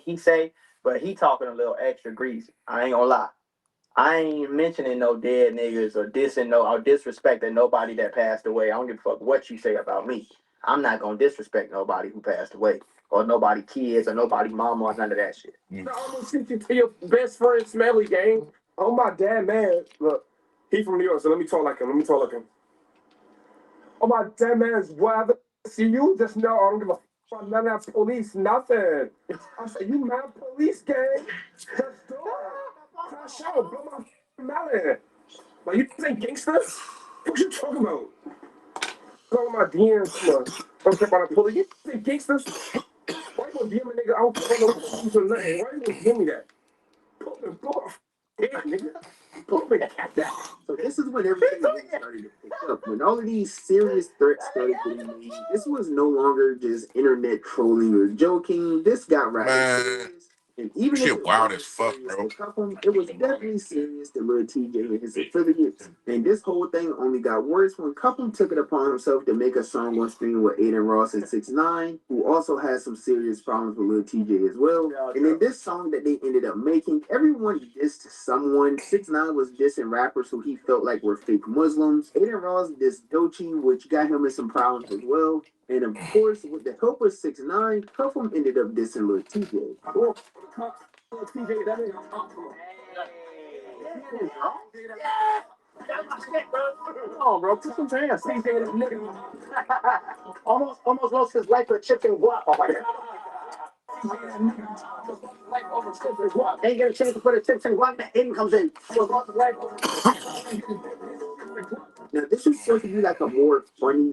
he say, but he talking a little extra greasy. I ain't gonna lie. I ain't mentioning no dead niggas or dissing no or disrespecting nobody that passed away. I don't give a fuck what you say about me. I'm not gonna disrespect nobody who passed away or nobody kids or nobody mama or none of that shit. I'm gonna send you to your best friend Smelly gang. Oh my dad, man. Look, he from New York, so let me talk like him. Oh my dad, man's weather. See you just know I don't give a fuck none of that police, nothing. I said, you mad police gang? Just do it. Crash out, blow my melon. Like, you think gangsters? What you talking about? Go on my DMs, man. Don't care about the police. You think gangsters? Why you gonna DM a nigga? I don't care no police or nothing. Why you gonna give me that? Pull off. Damn, nigga. Pull me that. So this is when everything really started to pick up. When all of these serious threats started getting made, this was no longer just internet trolling or joking. This got rather serious. And even shit wild as fuck, bro. It was definitely serious to Lil TJ and his affiliates. And this whole thing only got worse when Cupham took it upon himself to make a song on stream with Aiden Ross and 6ix9ine, who also had some serious problems with Lil TJ as well. And in this song that they ended up making, everyone dissed someone. 6ix9ine was dissing rappers who he felt like were fake Muslims. Aiden Ross dissed Doechii, which got him in some problems as well. And of course, with the help of 6ix9ine, Cupham ended up dissing Lil TJ. TJ, that ain't Come on, bro. Put some hands. TJ, that nigga. Almost lost his life for chicken guap. Oh my god. Ain't get a chance to put a chips and guap. That Aiden comes in. Now, this was supposed to be like a more funny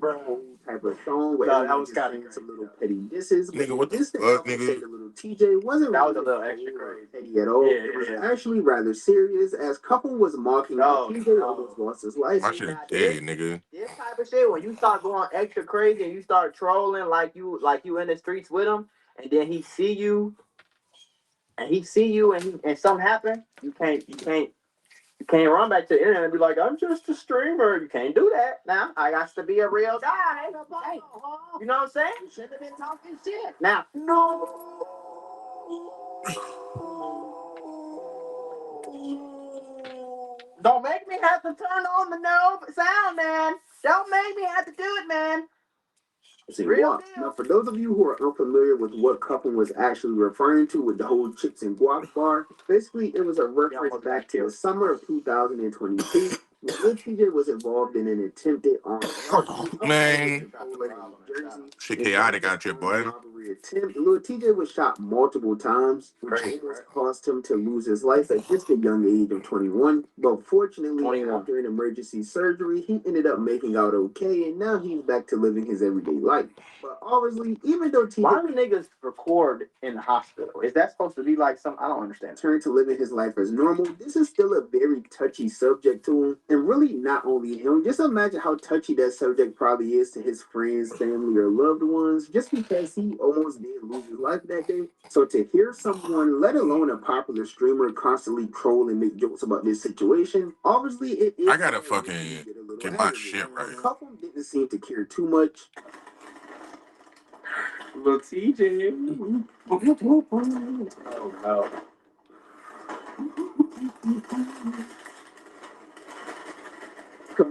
type of song where that was kind of some little petty disses. Nigga, what the fuck, nigga? The little TJ wasn't that was a little extra crazy. petty at all. It was actually rather serious, as Cupham was mocking TJ almost lost his life. My shit is dead, nigga. This type of shit, when you start going extra crazy and you start trolling like you in the streets with him, and then he see you and something happen, you can't run back to the internet and be like, I'm just a streamer. You can't do that. Now, I got to be a real guy. You know what I'm saying? You should have been talking shit. Now, no. Don't make me have to turn on the no sound, man. Don't make me have to do it, man. Now, for those of you who are unfamiliar with what Cupham was actually referring to with the whole chips and guac bar, basically it was a reference back to the summer of 2022. Lil TJ was involved in an attempted Man, shit chaotic out here, boy. Lil TJ was shot multiple times, which almost caused him to lose his life at just a young age of 21. But fortunately, after an emergency surgery, he ended up making out okay, and now he's back to living his everyday life. But obviously, even though TJ... Why do niggas record in the hospital? Is that supposed to be like some... I don't understand. Turned to living his life as normal. This is still a very touchy subject to him, and really not only him. Just imagine how touchy that subject probably is to his friends, family, or loved ones, just because he almost did lose his life that day. So to hear someone, let alone a popular streamer, constantly troll and make jokes about this situation, obviously it is... I gotta fucking get my shit right. Cupham didn't seem to care too much. Lil TJ. Oh, no. For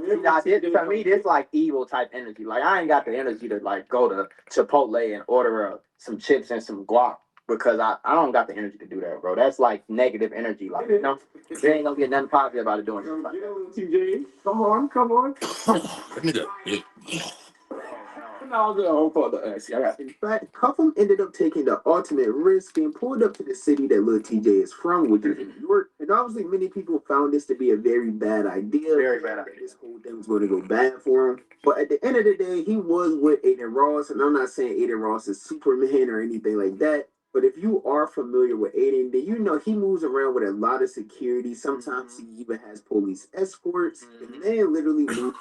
me, this like evil type energy. Like I ain't got the energy to like go to Chipotle and order some chips and some guac because I don't got the energy to do that, bro. That's like negative energy. Like you know, there ain't gonna get nothing positive about it doing something like that. TJ, come on. In fact, Cupham ended up taking the ultimate risk and pulled up to the city that Lil TJ is from, which is New York. And obviously, many people found this to be a very bad idea. Very bad idea. This whole thing was going to go bad for him. But at the end of the day, he was with Aiden Ross. And I'm not saying Aiden Ross is Superman or anything like that. But if you are familiar with Aiden, then you know he moves around with a lot of security. Sometimes he even has police escorts. The man literally moves.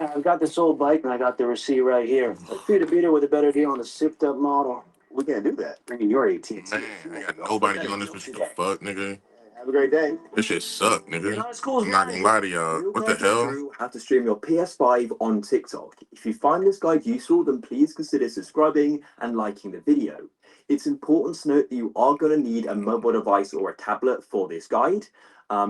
I've got this old bike and I got the receipt right here. I feel to beat it with a better deal on the sipped up model. We can't do that. Bringing your AT&T. Man, I got nobody doing this. What the fuck, nigga? Have a great day. This shit suck, nigga. Not as cool as I'm not gonna lie to y'all. We'll What the guide you hell? through how to stream your PS5 on TikTok. If you find this guide useful, then please consider subscribing and liking the video. It's important to note that you are going to need a mobile device or a tablet for this guide.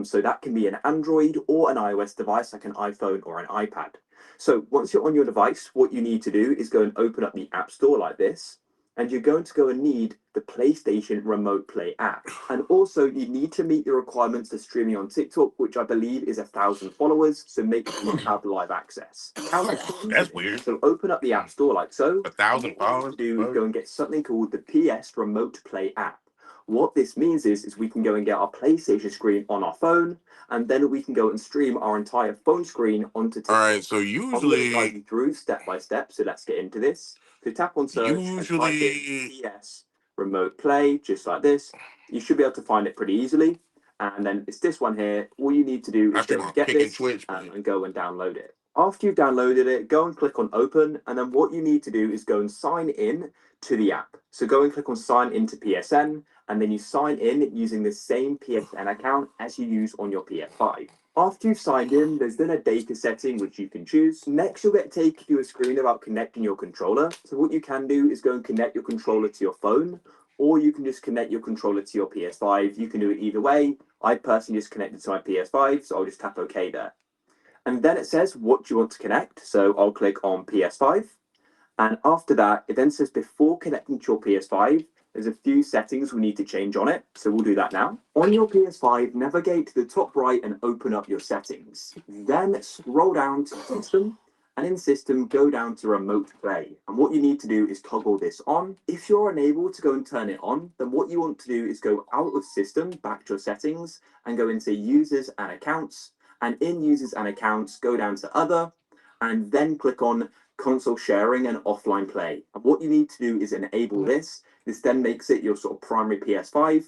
So that can be an Android or an iOS device like an iPhone or an iPad. So once you're on your device, what you need to do is go and open up the App Store like this. And you're going to go and need the PlayStation Remote Play app. And also, you need to meet the requirements for streaming on TikTok, which I believe is 1,000 followers. So make sure you have live access. That's weird. So open up the App Store like so. 1,000 What you followers? need to do is go and get something called the PS Remote Play app. What this means is we can go and get our PlayStation screen on our phone, and then we can go and stream our entire phone screen onto TikTok. All right, so I'm going to guide you through step by step. So let's get into this. So tap on search and type in PS Remote Play, just like this. You should be able to find it pretty easily. And then it's this one here. All you need to do is go and get this and go and download it. After you've downloaded it, go and click on open. And then what you need to do is go and sign in to the app. So go and click on sign into PSN. And then you sign in using the same PSN account as you use on your PS5. After you've signed in, there's then a data setting which you can choose. Next, you'll get taken to a screen about connecting your controller. So what you can do is go and connect your controller to your phone, or you can just connect your controller to your PS5. You can do it either way. I personally just connected to my PS5, so I'll just tap OK there. And then it says what you want to connect. So I'll click on PS5. And after that, it then says before connecting to your PS5, there's a few settings we need to change on it. So we'll do that now. On your PS5, navigate to the top right and open up your settings. Then scroll down to System. And in System, go down to Remote Play. And what you need to do is toggle this on. If you're unable to go and turn it on, then what you want to do is go out of System, back to your settings, and go into Users and Accounts. And in Users and Accounts, go down to Other, and then click on console sharing and offline play. And what you need to do is enable this. This then makes it your sort of primary PS5.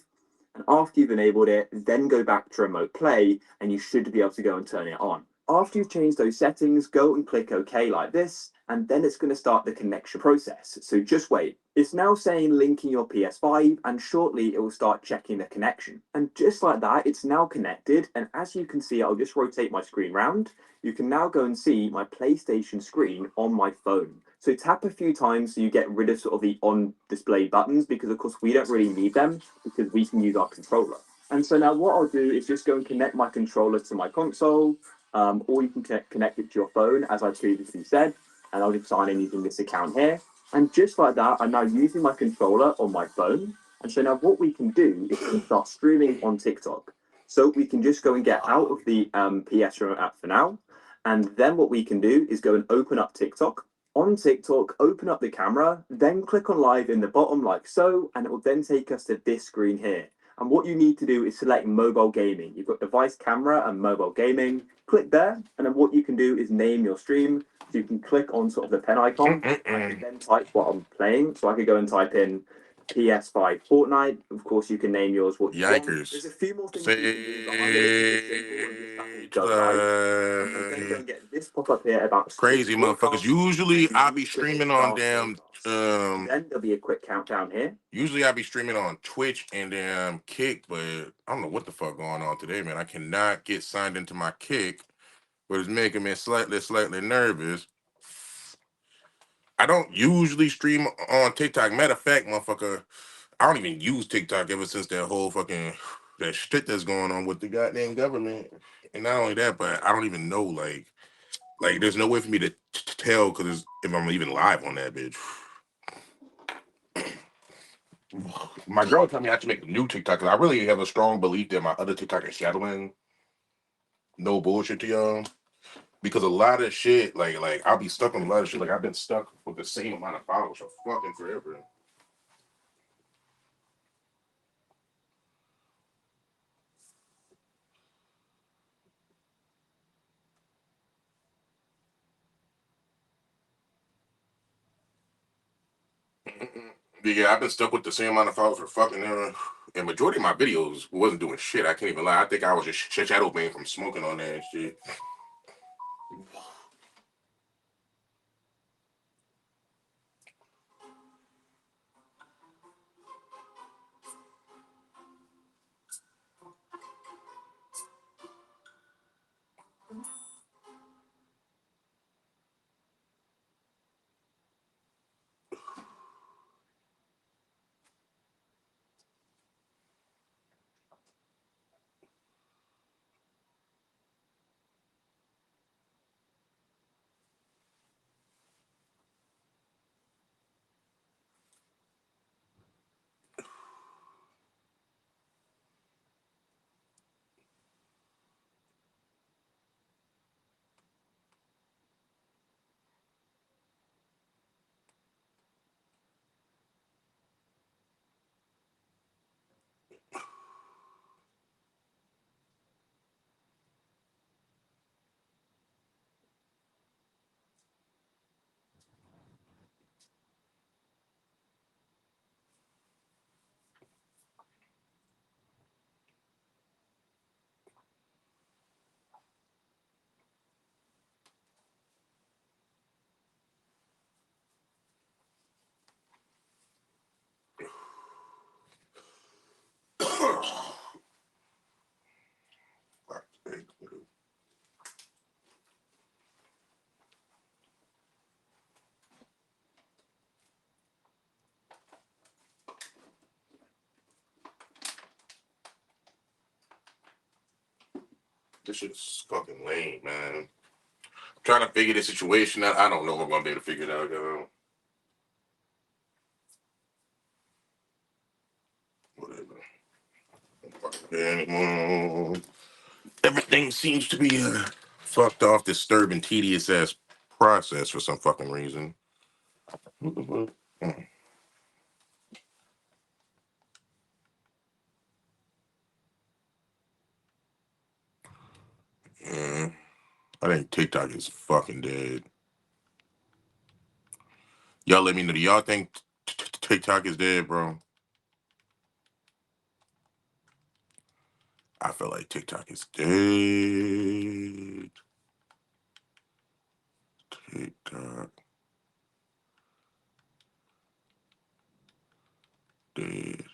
And after you've enabled it, then go back to remote play and you should be able to go and turn it on. After you've changed those settings, go and click OK like this, and then it's going to start the connection process. So just wait. It's now saying linking your PS5, and shortly it will start checking the connection. And just like that, it's now connected. And as you can see, I'll just rotate my screen round. You can now go and see my PlayStation screen on my phone. So tap a few times so you get rid of sort of the on display buttons, because of course we don't really need them because we can use our controller. And so now what I'll do is just go and connect my controller to my console, or you can connect it to your phone, as I previously said, and I'll just sign in using this account here. And just like that, I'm now using my controller on my phone. And so now what we can do is we can start streaming on TikTok. So we can just go and get out of the PS Remote app for now. And then what we can do is go and open up TikTok. On TikTok, open up the camera, then click on live in the bottom like so, and it will then take us to this screen here. And what you need to do is select mobile gaming. You've got device camera and mobile gaming. Click there, and then what you can do is name your stream. So you can click on sort of the pen icon, and then type what I'm playing. So I could go and type in PS5 Fortnite. Of course, you can name yours what you want. There's a few more things you can do, but I'm going to keep it simple and just have it just right. And then go and get this pop up here about crazy motherfuckers. Usually I be streaming on damn then there'll be a quick countdown here. Usually I be streaming on Twitch and damn Kick, but I don't know what the fuck going on today, man. I cannot get signed into my Kick, but it's making me slightly nervous. I don't usually stream on TikTok. Matter of fact, motherfucker, I don't even use TikTok ever since that whole fucking that shit that's going on with the goddamn government. And not only that, but I don't even know like there's no way for me to tell because if I'm even live on that bitch. My girl told me I have to make a new TikTok because I really have a strong belief that my other TikTok is shadowing. No bullshit to y'all. Because a lot of shit, like I'll be stuck on a lot of shit. Like I've been stuck with the same amount of followers for fucking forever. Yeah, I've been stuck with the same amount of followers for fucking ever. And majority of my videos wasn't doing shit. I can't even lie. I think I was just shadow banned from smoking on that shit. This shit's fucking lame, man. I'm trying to figure this situation out. I don't know if I'm gonna be able to figure it out, yo. Whatever. Everything seems to be fucked off, disturbing, tedious ass process for some fucking reason. What the fuck? Yeah, I think TikTok is fucking dead. Y'all let me know. Do y'all think TikTok is dead, bro? I feel like TikTok is dead. TikTok dead. TikTok is dead.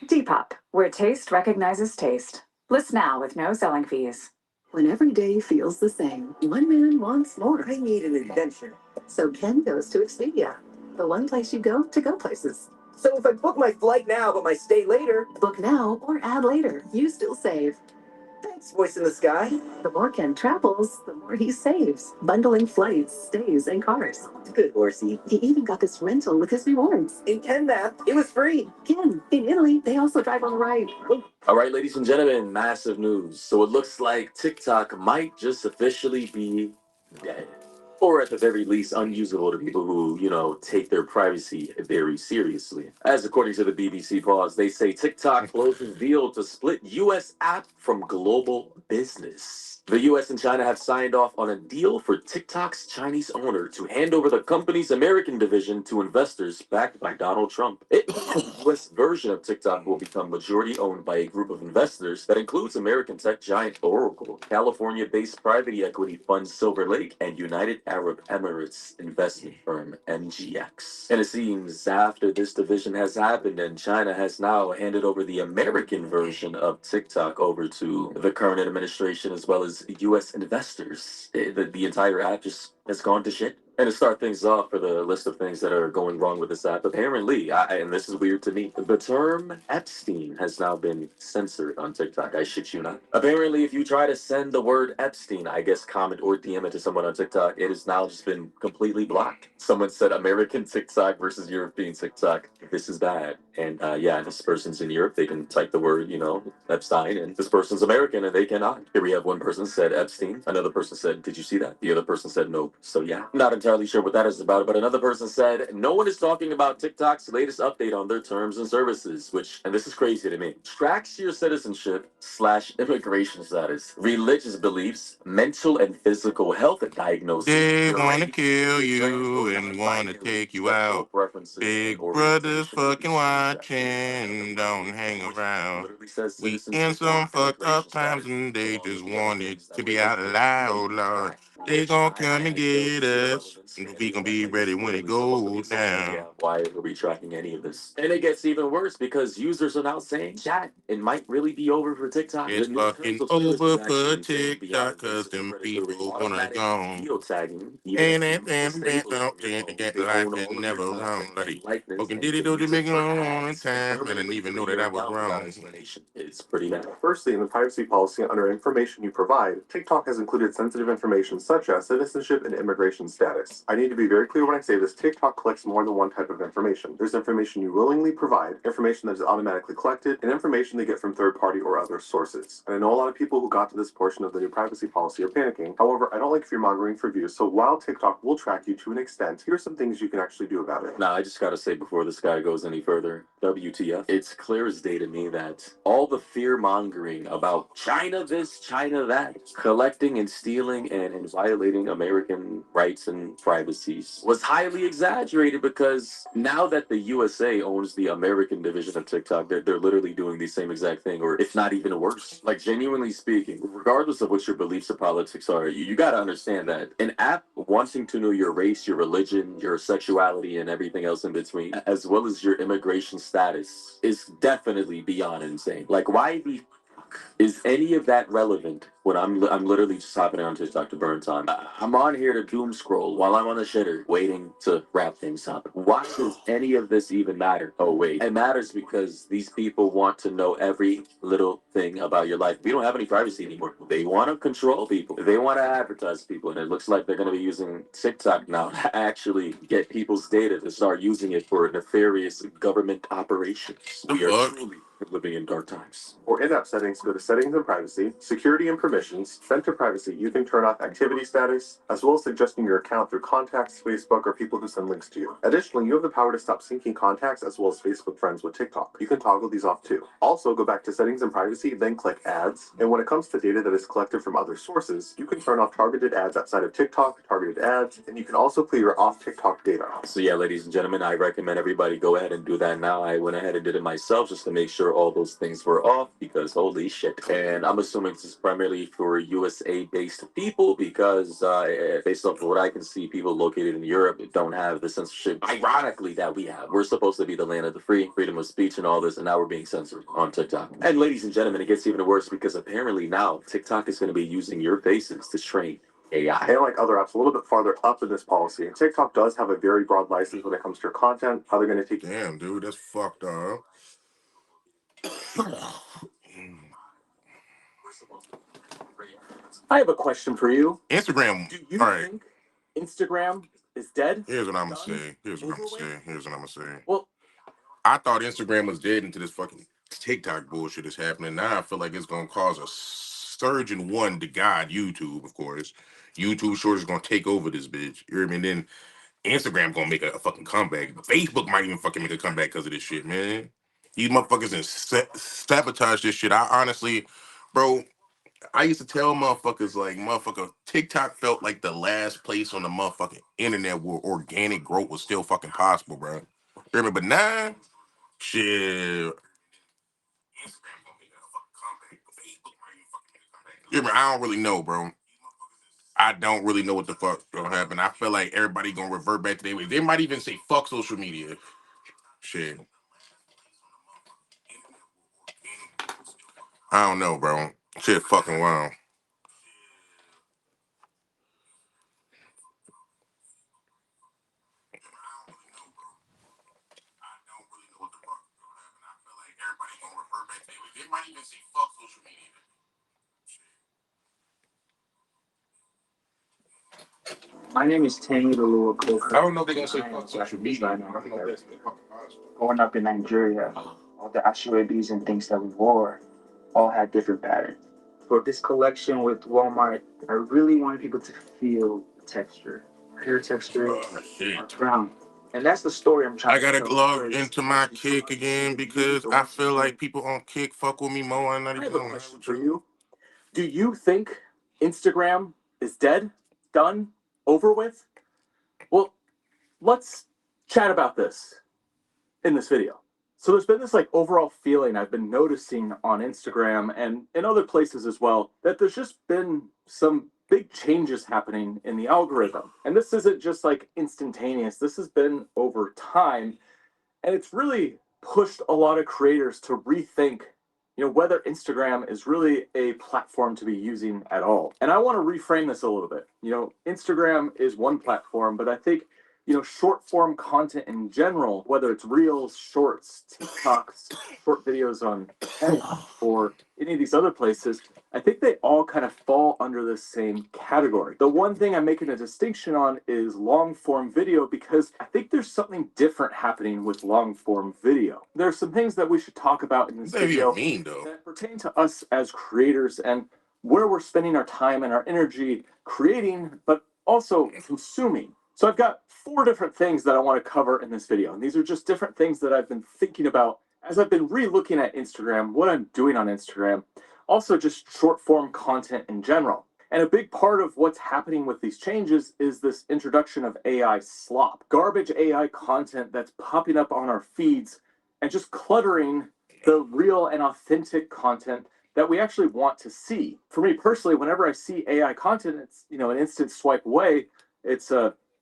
Depop, where taste recognizes taste. List now with no selling fees. When every day feels the same, one man wants more. I need an adventure. So Ken goes to Expedia, the one place you go to go places. So if I book my flight now but my stay later, Book now or add later. You still save. thanks, voice in the sky. The more Ken travels, the more he saves. Bundling flights, stays, and cars. Good horsey. He even got this rental with his rewards. In Ken Map, it was free. Ken, in Italy, they also drive on the ride. All right, ladies and gentlemen, massive news. So it looks like TikTok might just officially be dead. Or at the very least, unusable to people who, take their privacy very seriously. As according to the BBC Pause, they say TikTok closes deal to split US app from global business. The US and China have signed off on a deal for TikTok's Chinese owner to hand over the company's American division to investors backed by Donald Trump. The US version of TikTok will become majority owned by a group of investors that includes American tech giant Oracle, California-based private equity fund Silver Lake, and United Arab Emirates investment firm MGX. And it seems after this division has happened and China has now handed over the American version of TikTok over to the current administration as well as US investors, the entire app just has gone to shit. And to start things off for the list of things that are going wrong with this app, apparently, and this is weird to me, the term Epstein has now been censored on TikTok. I shit you not. Apparently, if you try to send the word Epstein, I guess comment or DM it to someone on TikTok, it has now just been completely blocked. Someone said American TikTok versus European TikTok. This is bad. And yeah, this person's in Europe, they can type the word, Epstein, and this person's American and they cannot. Here we have one person said Epstein, another person said, did you see that? The other person said nope. So yeah, not entirely sure what that is about, but another person said, no one is talking about TikTok's latest update on their terms and services, which, and this is crazy to me, tracks your citizenship/immigration status, religious beliefs, mental and physical health diagnosis. They want to kill you and want to take you out. Big brother's fucking watching. Don't hang around. We in some fucked up times and they just want it to be out loud, Lord. They gonna come and get us. And we gonna be ready when it goes down. Why are we tracking any of this? And it gets even worse because users are now saying, chat, it might really be over for TikTok. It's fucking over for TikTok cause them people wanna go. Geotagging, Ain't that to get life that never wrong. Like, fucking did it do the big long time. I didn't even know that I was wrong. It's pretty bad. Firstly, in the privacy policy under information you provide, TikTok has included sensitive information such as citizenship and immigration status. I need to be very clear when I say this, TikTok collects more than one type of information. There's information you willingly provide, information that is automatically collected, and information they get from third-party or other sources. And I know a lot of people who got to this portion of the new privacy policy are panicking. However, I don't like fear-mongering for views, so while TikTok will track you to an extent, here's some things you can actually do about it. Now, I just gotta say before this guy goes any further, WTF, it's clear as day to me that all the fear mongering about China this, China that, collecting and stealing and violating American rights and privacies was highly exaggerated because now that the USA owns the American division of TikTok, they're literally doing the same exact thing, or if not even worse. Like, genuinely speaking, regardless of what your beliefs or politics are, you got to understand that an app wanting to know your race, your religion, your sexuality, and everything else in between, as well as your immigration status, is definitely beyond insane. Like, why the is any of that relevant when I'm literally just hopping on TikTok to burn time? I'm on here to doom scroll while I'm on the shitter waiting to wrap things up. Why does any of this even matter? Oh wait, it matters because these people want to know every little thing about your life. We don't have any privacy anymore. They want to control people. They want to advertise people, and it looks like they're going to be using TikTok now to actually get people's data to start using it for nefarious government operations. We are truly living in dark times. For in-app settings, go to Settings and Privacy, Security and Permissions. Center Privacy, you can turn off activity status, as well as suggesting your account through contacts, Facebook, or people who send links to you. Additionally, you have the power to stop syncing contacts as well as Facebook friends with TikTok. You can toggle these off too. Also, go back to Settings and Privacy, then click Ads. And when it comes to data that is collected from other sources, you can turn off targeted ads outside of TikTok, targeted ads, and you can also clear your off TikTok data. So yeah, ladies and gentlemen, I recommend everybody go ahead and do that now. I went ahead and did it myself just to make sure all those things were off because holy shit. And I'm assuming this is primarily for USA-based people because based off of what I can see, people located in Europe don't have the censorship, ironically, that we have. We're supposed to be the land of the free, freedom of speech and all this, and now we're being censored on TikTok. And ladies and gentlemen, it gets even worse because apparently now TikTok is going to be using your faces to train AI. And like other apps, a little bit farther up in this policy, TikTok does have a very broad license when it comes to your content, how they're going to take. Damn, dude, that's fucked up. I have a question for you. Instagram. Do you All right. think Instagram is dead? Here's what I'm gonna Done? say. Here's what I'm Over gonna with? say. Here's what I'm gonna say. Well, I thought Instagram was dead until this fucking TikTok bullshit is happening. Now I feel like it's gonna cause a surge in one to God YouTube, of course. YouTube short is gonna take over this bitch. You hear me? And then Instagram gonna make a fucking comeback. Facebook might even fucking make a comeback because of this shit, man. These motherfuckers and sabotage this shit. I honestly, bro, I used to tell motherfuckers like, motherfucker, TikTok felt like the last place on the motherfucking internet where organic growth was still fucking possible, bro. You hear me? But now, shit. You hear me? I don't really know, bro. I don't really know what the fuck gonna happen. I feel like everybody gonna revert back to their ways. They might even say fuck social media. Shit. I don't know, bro. Shit fucking wild. They might even say fuck social media. My name is Tangy the Lua Coker. I don't know if they're gonna say I am fuck a social graphic media. I designer. don't know if that's fucking possible. Growing up in Nigeria, all the ashwabis and things that we wore all had different patterns. For this collection with Walmart, I really wanted people to feel texture, hair texture, Shit. brown. And that's the story I'm trying I to gotta tell. log because into my Kick again because I feel like people on Kick fuck with me more. I'm not I even have a gonna question for you. Do you think Instagram is dead, done, over with? Well, let's chat about this in this video. So there's been this like overall feeling I've been noticing on Instagram and in other places as well, that there's just been some big changes happening in the algorithm. And this isn't just like instantaneous. This has been over time. And it's really pushed a lot of creators to rethink, whether Instagram is really a platform to be using at all. And I want to reframe this a little bit. Instagram is one platform, but I think, short form content in general, whether it's reels, shorts, TikToks, short videos on X or any of these other places, I think they all kind of fall under the same category. The one thing I'm making a distinction on is long form video because I think there's something different happening with long form video. There are some things that we should talk about in this What does that video even mean, though? that pertain to us as creators and where we're spending our time and our energy creating, but also consuming. So I've got 4 different things that I want to cover in this video. And these are just different things that I've been thinking about as I've been re-looking at Instagram, what I'm doing on Instagram, also just short form content in general. And a big part of what's happening with these changes is this introduction of AI slop, garbage AI content that's popping up on our feeds and just cluttering the real and authentic content that we actually want to see. For me personally, whenever I see AI content, it's, an instant swipe away. It's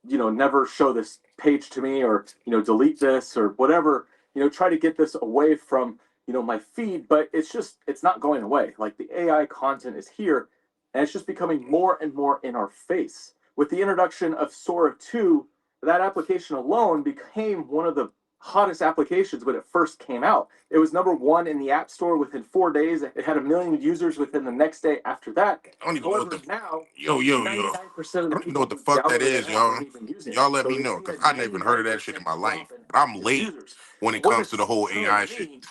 never show this page to me, or, delete this or whatever, try to get this away from, my feed, but it's not going away. Like, the AI content is here, and it's just becoming more and more in our face. With the introduction of Sora 2, that application alone became one of the hottest applications when it first came out. It was #1 in the App Store within 4 days. It had 1 million users within the next day after that. I don't even know what the now, yo. 99% of I the don't even know what the people fuck that downloading is, the app y'all. aren't even using it. Y'all let So me we've know, seen because a I never heard of that shit in my 99% life. drop in But I'm its late users. when it What comes this to the whole telling AI shit. me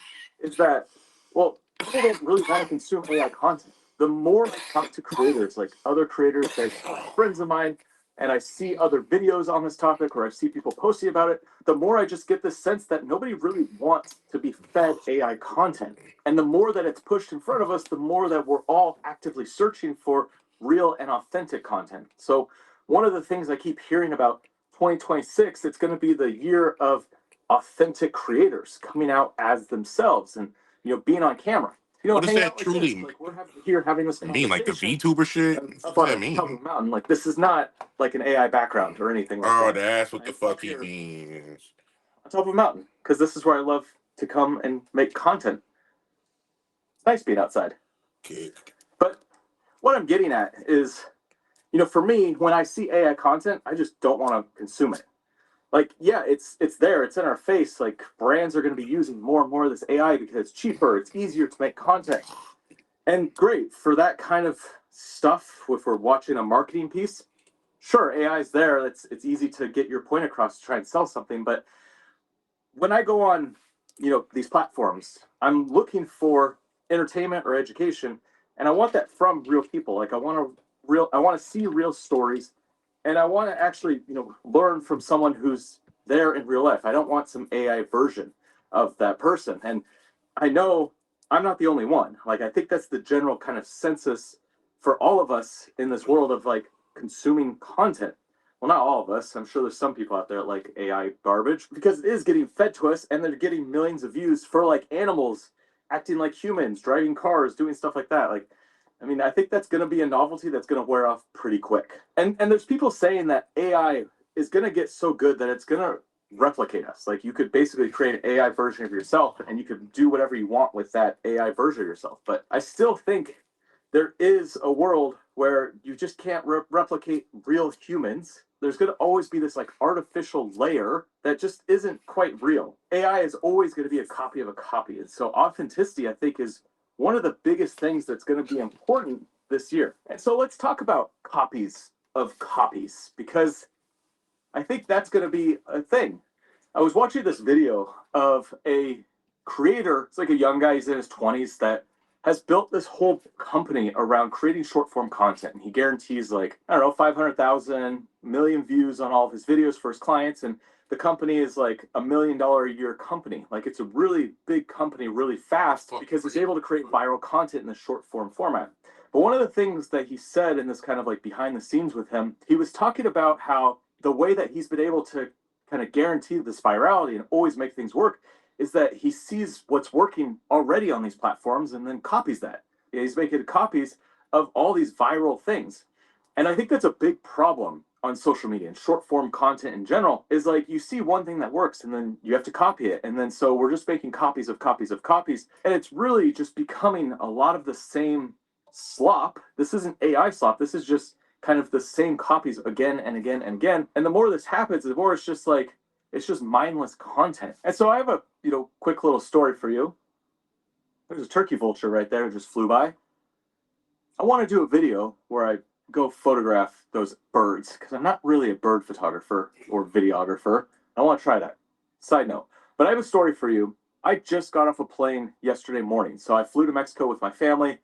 is that, well, people don't really want to consume AI content. The more I talk to creators, like other creators that are friends of mine, and I see other videos on this topic, or I see people posting about it, the more I just get this sense that nobody really wants to be fed AI content. And the more that it's pushed in front of us, the more that we're all actively searching for real and authentic content. So one of the things I keep hearing about 2026, it's going to be the year of authentic creators coming out as themselves and, being on camera. What does Hanging that out like this, truly like we're having this mean? Like the conversation VTuber shit? up What on does that a top of mean? a mountain. Like, this is not like an AI background or anything like Oh, that. that's what the I'm fuck up he here means. on top of a mountain because this is where I love to come and make content. It's nice being outside. Okay. But what I'm getting at is, for me, when I see AI content, I just don't want to consume it. Like, yeah, it's there, it's in our face. Like, brands are going to be using more and more of this AI because it's cheaper, it's easier to make content. And great for that kind of stuff. If we're watching a marketing piece, sure, AI is there. It's easy to get your point across to try and sell something. But when I go on, these platforms, I'm looking for entertainment or education, and I want that from real people. Like, I want to see real stories, and I want to actually, learn from someone who's there in real life. I don't want some AI version of that person. And I know I'm not the only one. Like, I think that's the general kind of census for all of us in this world of, like, consuming content. Well, not all of us. I'm sure there's some people out there like AI garbage, because it is getting fed to us, and they're getting millions of views for, like, animals acting like humans, driving cars, doing stuff like that. Like, I mean, I think that's going to be a novelty that's going to wear off pretty quick. And there's people saying that AI is going to get so good that it's going to replicate us. Like, you could basically create an AI version of yourself, and you could do whatever you want with that AI version of yourself. But I still think there is a world where you just can't replicate real humans. There's going to always be this, like, artificial layer that just isn't quite real. AI is always going to be a copy of a copy. And so authenticity, I think, is one of the biggest things that's going to be important this year. And so let's talk about copies of copies, because I think that's going to be a thing. I was watching this video of a creator. It's like a young guy, he's in his 20s, that has built this whole company around creating short form content. And he guarantees, like, I don't know, 500,000 million views on all of his videos for his clients. And the company is like $1 million a year company. Like, it's a really big company really fast because he's able to create viral content in the short form format. But one of the things that he said in this kind of, like, behind the scenes with him, he was talking about how the way that he's been able to kind of guarantee this virality and always make things work is that he sees what's working already on these platforms and then copies that. He's making copies of all these viral things. And I think that's a big problem on social media and short form content in general, is like, you see one thing that works and then you have to copy it. And then so we're just making copies of copies of copies. And it's really just becoming a lot of the same slop. This isn't AI slop. This is just kind of the same copies again and again and again. And the more this happens, the more it's just mindless content. And so I have a, quick little story for you. There's a turkey vulture right there, just flew by. I want to do a video where I go photograph those birds, because I'm not really a bird photographer or videographer. I want to try that. Side note. But I have a story for you. I just got off a plane yesterday morning. So I flew to Mexico with my family,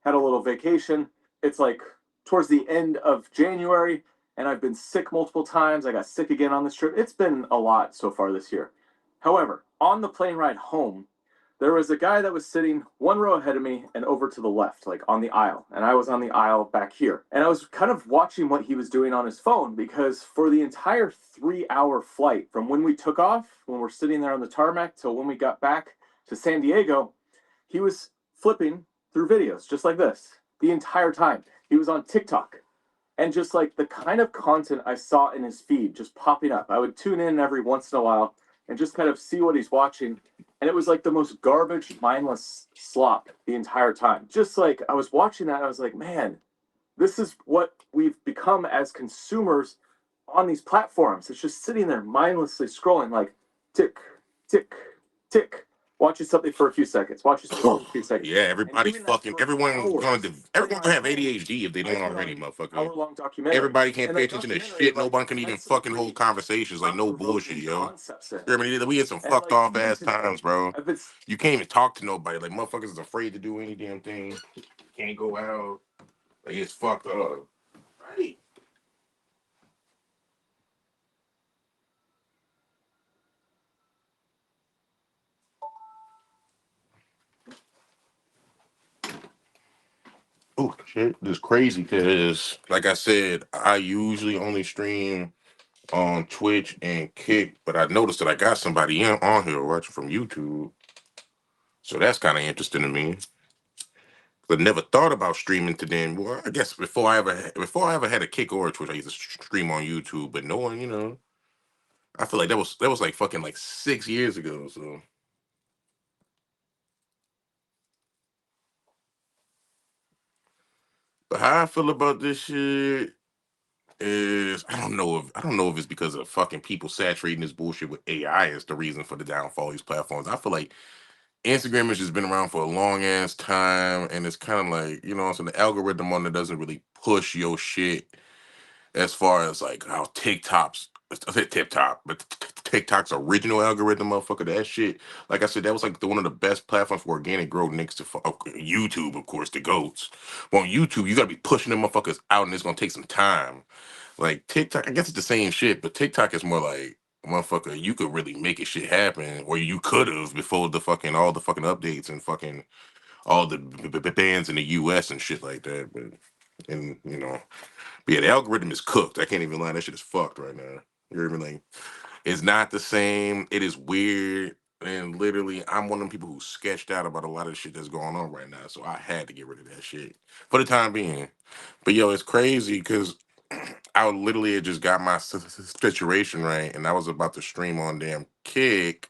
had a little vacation. It's like towards the end of January, and I've been sick multiple times. I got sick again on this trip. It's been a lot so far this year. However, on the plane ride home, there was a guy that was sitting one row ahead of me and over to the left, like on the aisle. And I was on the aisle back here. And I was kind of watching what he was doing on his phone because for the entire 3-hour flight from when we took off, when we're sitting there on the tarmac, till when we got back to San Diego, he was flipping through videos just like this the entire time. He was on TikTok. And just like the kind of content I saw in his feed just popping up, I would tune in every once in a while and just kind of see what he's watching. And it was like the most garbage, mindless slop the entire time. Just like I was watching that, I was like, man, this is what we've become as consumers on these platforms. It's just sitting there mindlessly scrolling like tick, tick, tick. Watching something for a few seconds. Watching something for a few seconds. Yeah, everybody's fucking. Everyone's gonna have ADHD if they don't already, motherfucker. Hour-long documentary. Everybody can't And pay that attention to documentary, shit. No like, one can even had some fucking hold pretty conversations. Like, no bullshit, thought-provoking yo. concepts in it. You know what I mean? We had some And, fucked like, off even ass today, times, bro. if it's You can't even talk to nobody. Like, motherfuckers is afraid to do any damn thing. Can't go out. Like, it's fucked up. Right. Oh shit, this crazy because, like I said, I usually only stream on Twitch and Kick, but I noticed that I got somebody on here watching from YouTube, so that's kind of interesting to me. I never thought about streaming to them. Well, I guess before I ever had a Kick or a Twitch, I used to stream on YouTube, but no one, I feel like that was like fucking like 6 years ago. So, but how I feel about this shit is I don't know if it's because of fucking people saturating this bullshit with AI is the reason for the downfall of these platforms. I feel like Instagram has just been around for a long ass time, and it's kind of like so the algorithm on it doesn't really push your shit as far as like how I said TikTok, but TikTok's original algorithm, motherfucker, that shit. Like I said, that was like one of the best platforms for organic growth next to YouTube, of course, the goats. But on YouTube, you gotta be pushing them motherfuckers out, and it's gonna take some time. Like TikTok, I guess it's the same shit, but TikTok is more like motherfucker, you could really make a shit happen, or you could have before the fucking all the fucking updates and fucking all the bans in the US and shit like that. But and but yeah, the algorithm is cooked. I can't even lie, that shit is fucked right now. You hear me? Like, it's not the same. It is weird. And literally, I'm one of them people who sketched out about a lot of the shit that's going on right now. So I had to get rid of that shit for the time being. But yo, it's crazy because I literally had just got my situation right, and I was about to stream on damn Kick.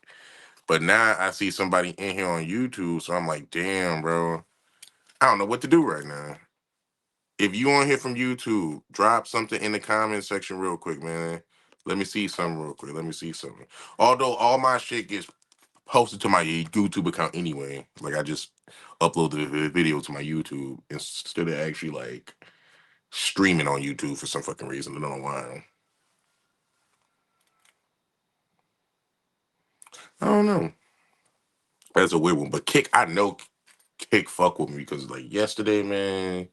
But now I see somebody in here on YouTube, so I'm like, damn, bro, I don't know what to do right now. If you on here from YouTube, drop something in the comment section real quick, man. Let me see something real quick. Let me see something. Although all my shit gets posted to my YouTube account anyway. Like I just upload the video to my YouTube instead of actually like streaming on YouTube for some fucking reason. I don't know why. I don't know. That's a weird one. But Kick, I know Kick fuck with me because like yesterday, man,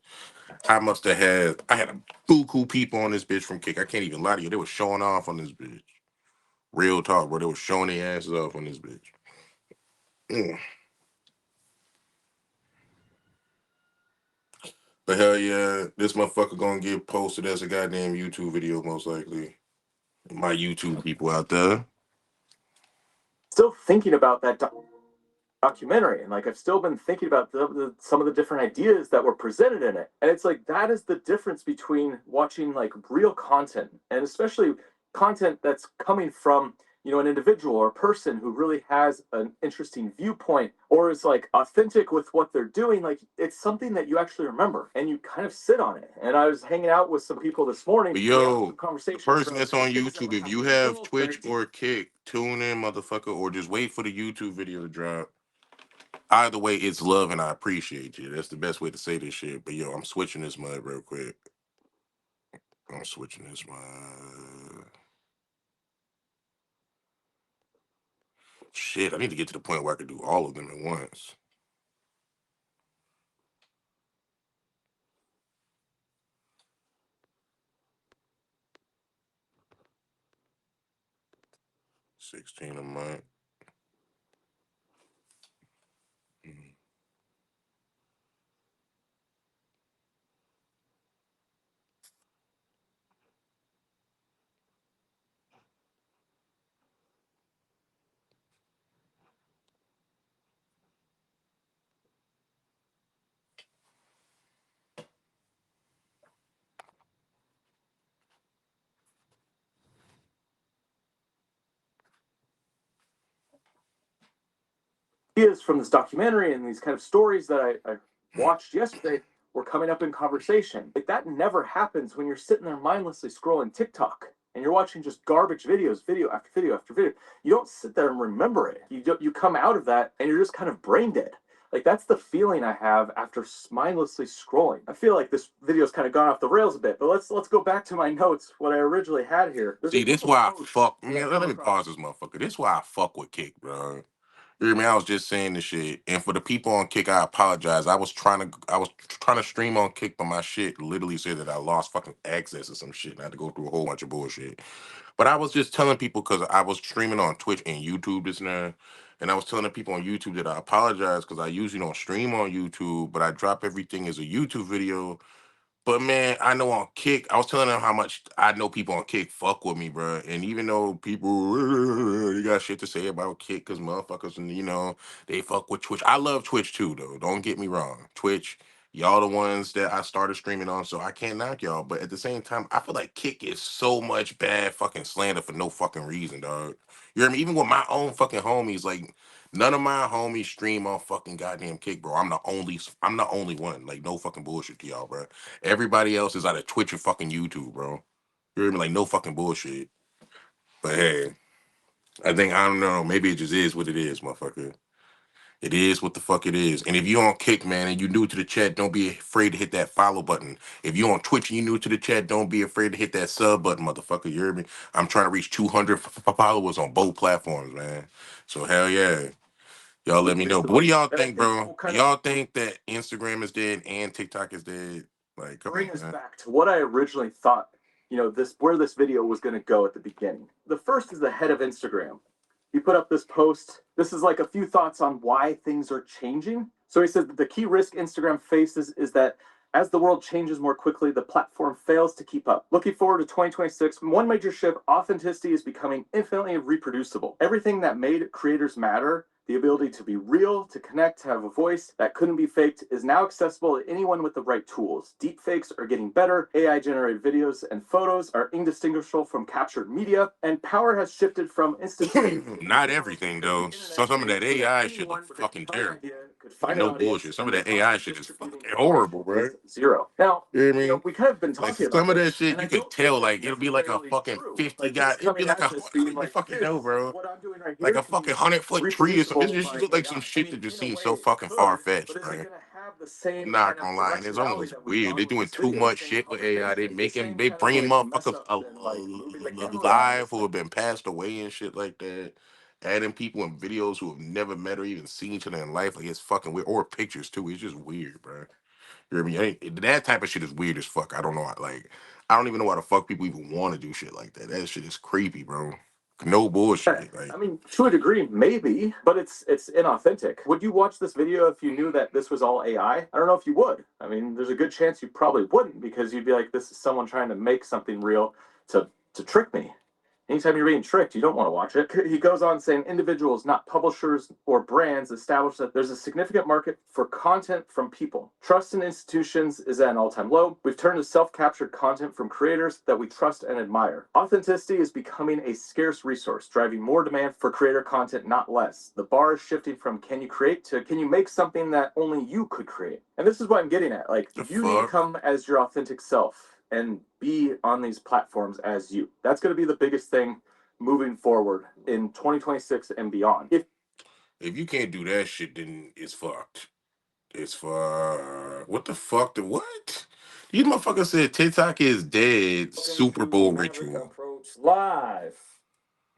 I had a buku people on this bitch from Kick. I can't even lie to you. They were showing off on this bitch. Real talk, bro. They were showing their asses off on this bitch. Mm. But hell yeah, this motherfucker gonna get posted as a goddamn YouTube video, most likely. My YouTube people out there. still thinking about that documentary, and like I've still been thinking about some of the different ideas that were presented in it. And it's like that is the difference between watching like real content, and especially content that's coming from an individual or a person who really has an interesting viewpoint or is like authentic with what they're doing. Like it's something that you actually remember and you kind of sit on it. And I was hanging out with some people this morning. But We had some yo, the conversations person about that's on things that YouTube, were if you happening in the have world that I Twitch didn't. or Kick, tune in, motherfucker, or just wait for the YouTube video to drop. Either way, it's love and I appreciate you. That's the best way to say this shit. But yo, I'm switching this mud real quick. I'm switching this mud. Shit, I need to get to the point where I can do all of them at once. $16 a month. ideas from this documentary and these kind of stories that I watched yesterday were coming up in conversation. Like, that never happens when you're sitting there mindlessly scrolling TikTok and you're watching just garbage videos, video after video after video. You don't sit there and remember it. You come out of that and you're just kind of brain dead. Like, that's the feeling I have after mindlessly scrolling. I feel like this video's kind of gone off the rails a bit, but let's go back to my notes, what I originally had here. See, this why I fuck. Man, let me pause this motherfucker. This why I fuck with Kick, bro. You hear me? I was just saying this shit, and for the people on Kick, I apologize. I was trying to stream on Kick, but my shit literally said that I lost fucking access or some shit, and I had to go through a whole bunch of bullshit. But I was just telling people because I was streaming on Twitch and YouTube this now, and I was telling the people on YouTube that I apologize because I usually don't stream on YouTube, but I drop everything as a YouTube video. But man, I know on Kick, I was telling them how much I know people on Kick fuck with me, bro. And even though people they got shit to say about Kick, cause motherfuckers, and they fuck with Twitch. I love Twitch too, though. Don't get me wrong. Twitch, y'all the ones that I started streaming on, so I can't knock y'all. But at the same time, I feel like Kick is so much bad fucking slander for no fucking reason, dog. You hear me? Even with my own fucking homies, like none of my homies stream on fucking goddamn Kick, bro. I'm the only one. Like no fucking bullshit to y'all, bro. Everybody else is either Twitch or fucking YouTube, bro. You hear me? Like no fucking bullshit. But hey, I don't know. Maybe it just is what it is, motherfucker. It is what the fuck it is. And if you on Kick, man, and you new to the chat, don't be afraid to hit that follow button. If you on Twitch and you new to the chat, don't be afraid to hit that sub button, motherfucker. You hear me? I'm trying to reach 200 followers on both platforms, man. So hell yeah. Y'all let me know. But what do y'all think, bro? Do y'all think that Instagram is dead and TikTok is dead? Like, come Bring on, us man. back to what I originally thought, where this video was going to go at the beginning. The first is the head of Instagram. He put up this post. This is like a few thoughts on why things are changing. So he says that the key risk Instagram faces is that as the world changes more quickly, the platform fails to keep up. Looking forward to 2026, one major shift: authenticity is becoming infinitely reproducible. Everything that made creators matter, the ability to be real, to connect, to have a voice that couldn't be faked, is now accessible to anyone with the right tools. Deepfakes are getting better, AI-generated videos and photos are indistinguishable from captured media, and power has shifted from instant. Not everything though. So some of that AI shit look fucking terrible. Like no bullshit. Some of that AI shit is fucking horrible, bro. Zero. Now, You hear me? we kind of been Like talking about some of that this, shit and I you could don't tell, think like it's it'll be like a necessarily fucking true. 50 Like, guy. just It'll be coming like at a this being you like, fucking know, bro. what I'm doing right Like here a can be fucking 100-foot tree or something. reproducible It by just look like some AI. shit that In just a seems way so it fucking could, far fetched, but is it man. going to have the same I'm not kind of gonna lie, and it's directionality almost that we've weird. gone They with doing this too video much thing shit with AI. They authenticity? The making same they kind of bringing like mess motherfuckers ups and like moving the camera around. alive It's who like, have been passed away and shit like that. Adding people in videos who have never met or even seen each other in life, like it's fucking weird. Or pictures too. It's just weird, bro. You hear me? That type of shit is weird as fuck. I don't know. Like, I don't even know why the fuck people even want to do shit like that. That shit is creepy, bro. No bullshit. Like, I mean, to a degree, maybe, but it's inauthentic. Would you watch this video if you knew that this was all AI? I don't know if you would. I mean, there's a good chance you probably wouldn't, because you'd be like, this is someone trying to make something real to trick me. Anytime you're being tricked, you don't want to watch it. He goes on saying individuals, not publishers or brands, establish that there's a significant market for content from people. Trust in institutions is at an all-time low. We've turned to self-captured content from creators that we trust and admire. Authenticity is becoming a scarce resource, driving more demand for creator content, not less. The bar is shifting from can you create to can you make something that only you could create. And this is what I'm getting at. Like, the you need to fuck? come as your authentic self and be on these platforms as you. That's going to be the biggest thing moving forward in 2026 and beyond. If you can't do that shit, then it's fucked. It's for what the fuck? The what? These motherfuckers said TikTok is dead. Super Bowl ritual. Approach live.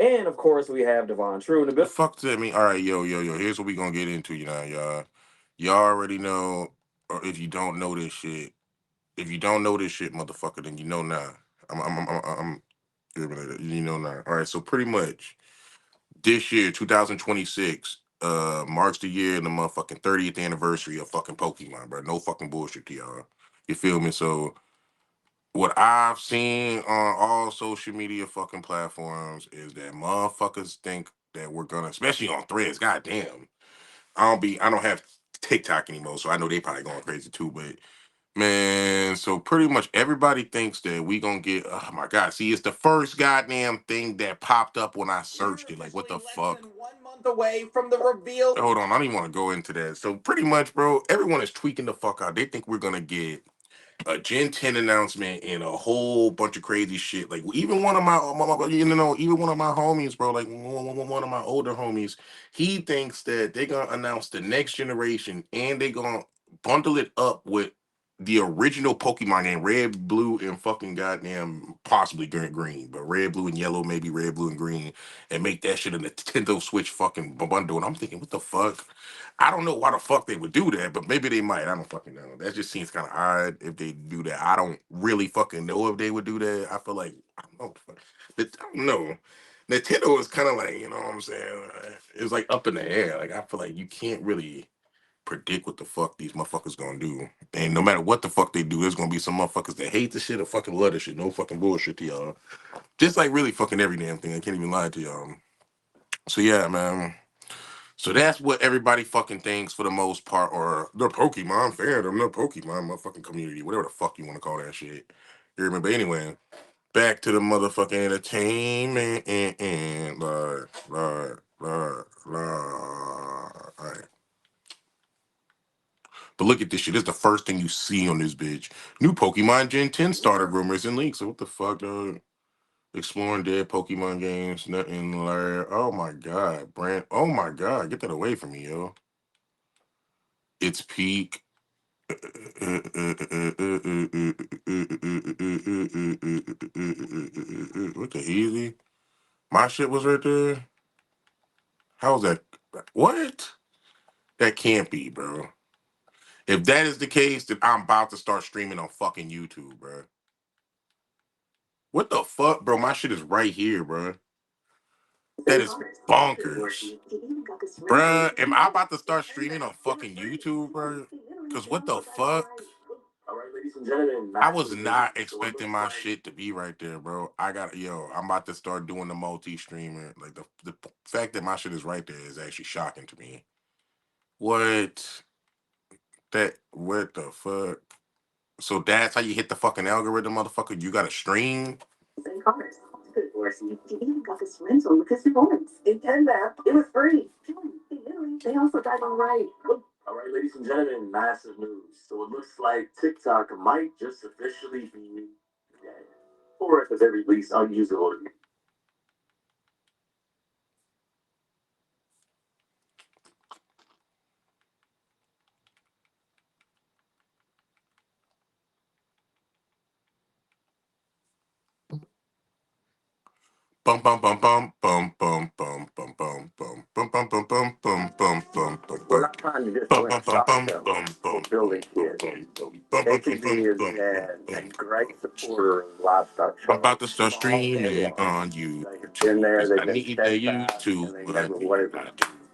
And of course, we have Devon True in the The building. fuck does that mean? All right, yo. Here's what we gonna get into, y'all. Y'all already know, or if you don't know this shit, motherfucker, then you know now. I'm you know now. All right, so pretty much this year, 2026, marks the year and the motherfucking 30th anniversary of fucking Pokemon, bro. No fucking bullshit to y'all. You feel me? So what I've seen on all social media fucking platforms is that motherfuckers think that we're gonna, especially on Threads. Goddamn, I don't have TikTok anymore, so I know they probably going crazy too. But man, so pretty much everybody thinks that we gonna get. Oh my god, see, it's the first goddamn thing that popped up when I searched it. Like, what the fuck? month away from the reveal. Hold on, I don't even want to go into that. So pretty much, bro, everyone is tweaking the fuck out. They think we're gonna get a Gen 10 announcement and a whole bunch of crazy shit. Like even one of even one of my homies, bro, like one of my older homies, he thinks that they're gonna announce the next generation and they're gonna bundle it up with the original Pokemon game, red, blue, and fucking goddamn possibly green, but red, blue, and yellow, maybe red, blue, and green, and make that shit a Nintendo Switch fucking bundle. And I'm thinking, what the fuck? I don't know why the fuck they would do that, but maybe they might. I don't fucking know. That just seems kind of odd if they do that. I don't really fucking know if they would do that. I feel like I don't know. I don't know. Nintendo is kind of like, you know what I'm saying? It's like up in the air. Like I feel like you can't really predict what the fuck these motherfuckers gonna do. And no matter what the fuck they do, there's gonna be some motherfuckers that hate the shit or fucking love the shit. No fucking bullshit to y'all. Just like really fucking every damn thing. I can't even lie to y'all. So yeah, man. So that's what everybody fucking thinks for the most part, or the Pokemon fandom, the Pokemon motherfucking community, whatever the fuck you want to call that shit. You remember? Anyway, back to the motherfucking entertainment and all right. But look at this shit. This is the first thing you see on this bitch. New Pokemon Gen 10 starter rumors and leaks. So what the fuck, dog? Exploring dead Pokemon games, nothing there. Oh my god, Brand. Oh my god, get that away from me, yo. Its peak. What the easy? My shit was right there. How's that? What? That can't be, bro. If that is the case, then I'm about to start streaming on fucking YouTube, bro. What the fuck, bro? My shit is right here, bro. That is bonkers. Bruh, am I about to start streaming on fucking YouTube, bro? Because what the fuck? All right, ladies and gentlemen, I was not expecting my shit to be right there, bro. I'm about to start doing the multi-streamer. Like, the fact that my shit is right there is actually shocking to me. What the fuck? So that's how you hit the fucking algorithm, motherfucker? You got to stream? Cars. Good Dorsey. You even got this rental with his performance. In 10 map, it was free. They also drive on right. All right, ladies and gentlemen, massive news. So it looks like TikTok might just officially be dead, or at the very least, unusable. Bum bum bum bum bum bum bum bum bum bum bum bum bum bum bum bum bum bum We're bum. not trying to just Bum win bum a bum soccer bum though. bum We're bum building bum kids. bum bum bum HEB bum is bum a bum. great supporter of livestock I'm trade. about to start Small day streaming one. on YouTube They've been there, because they've I been need that steadfast, YouTube and they never money. wavered.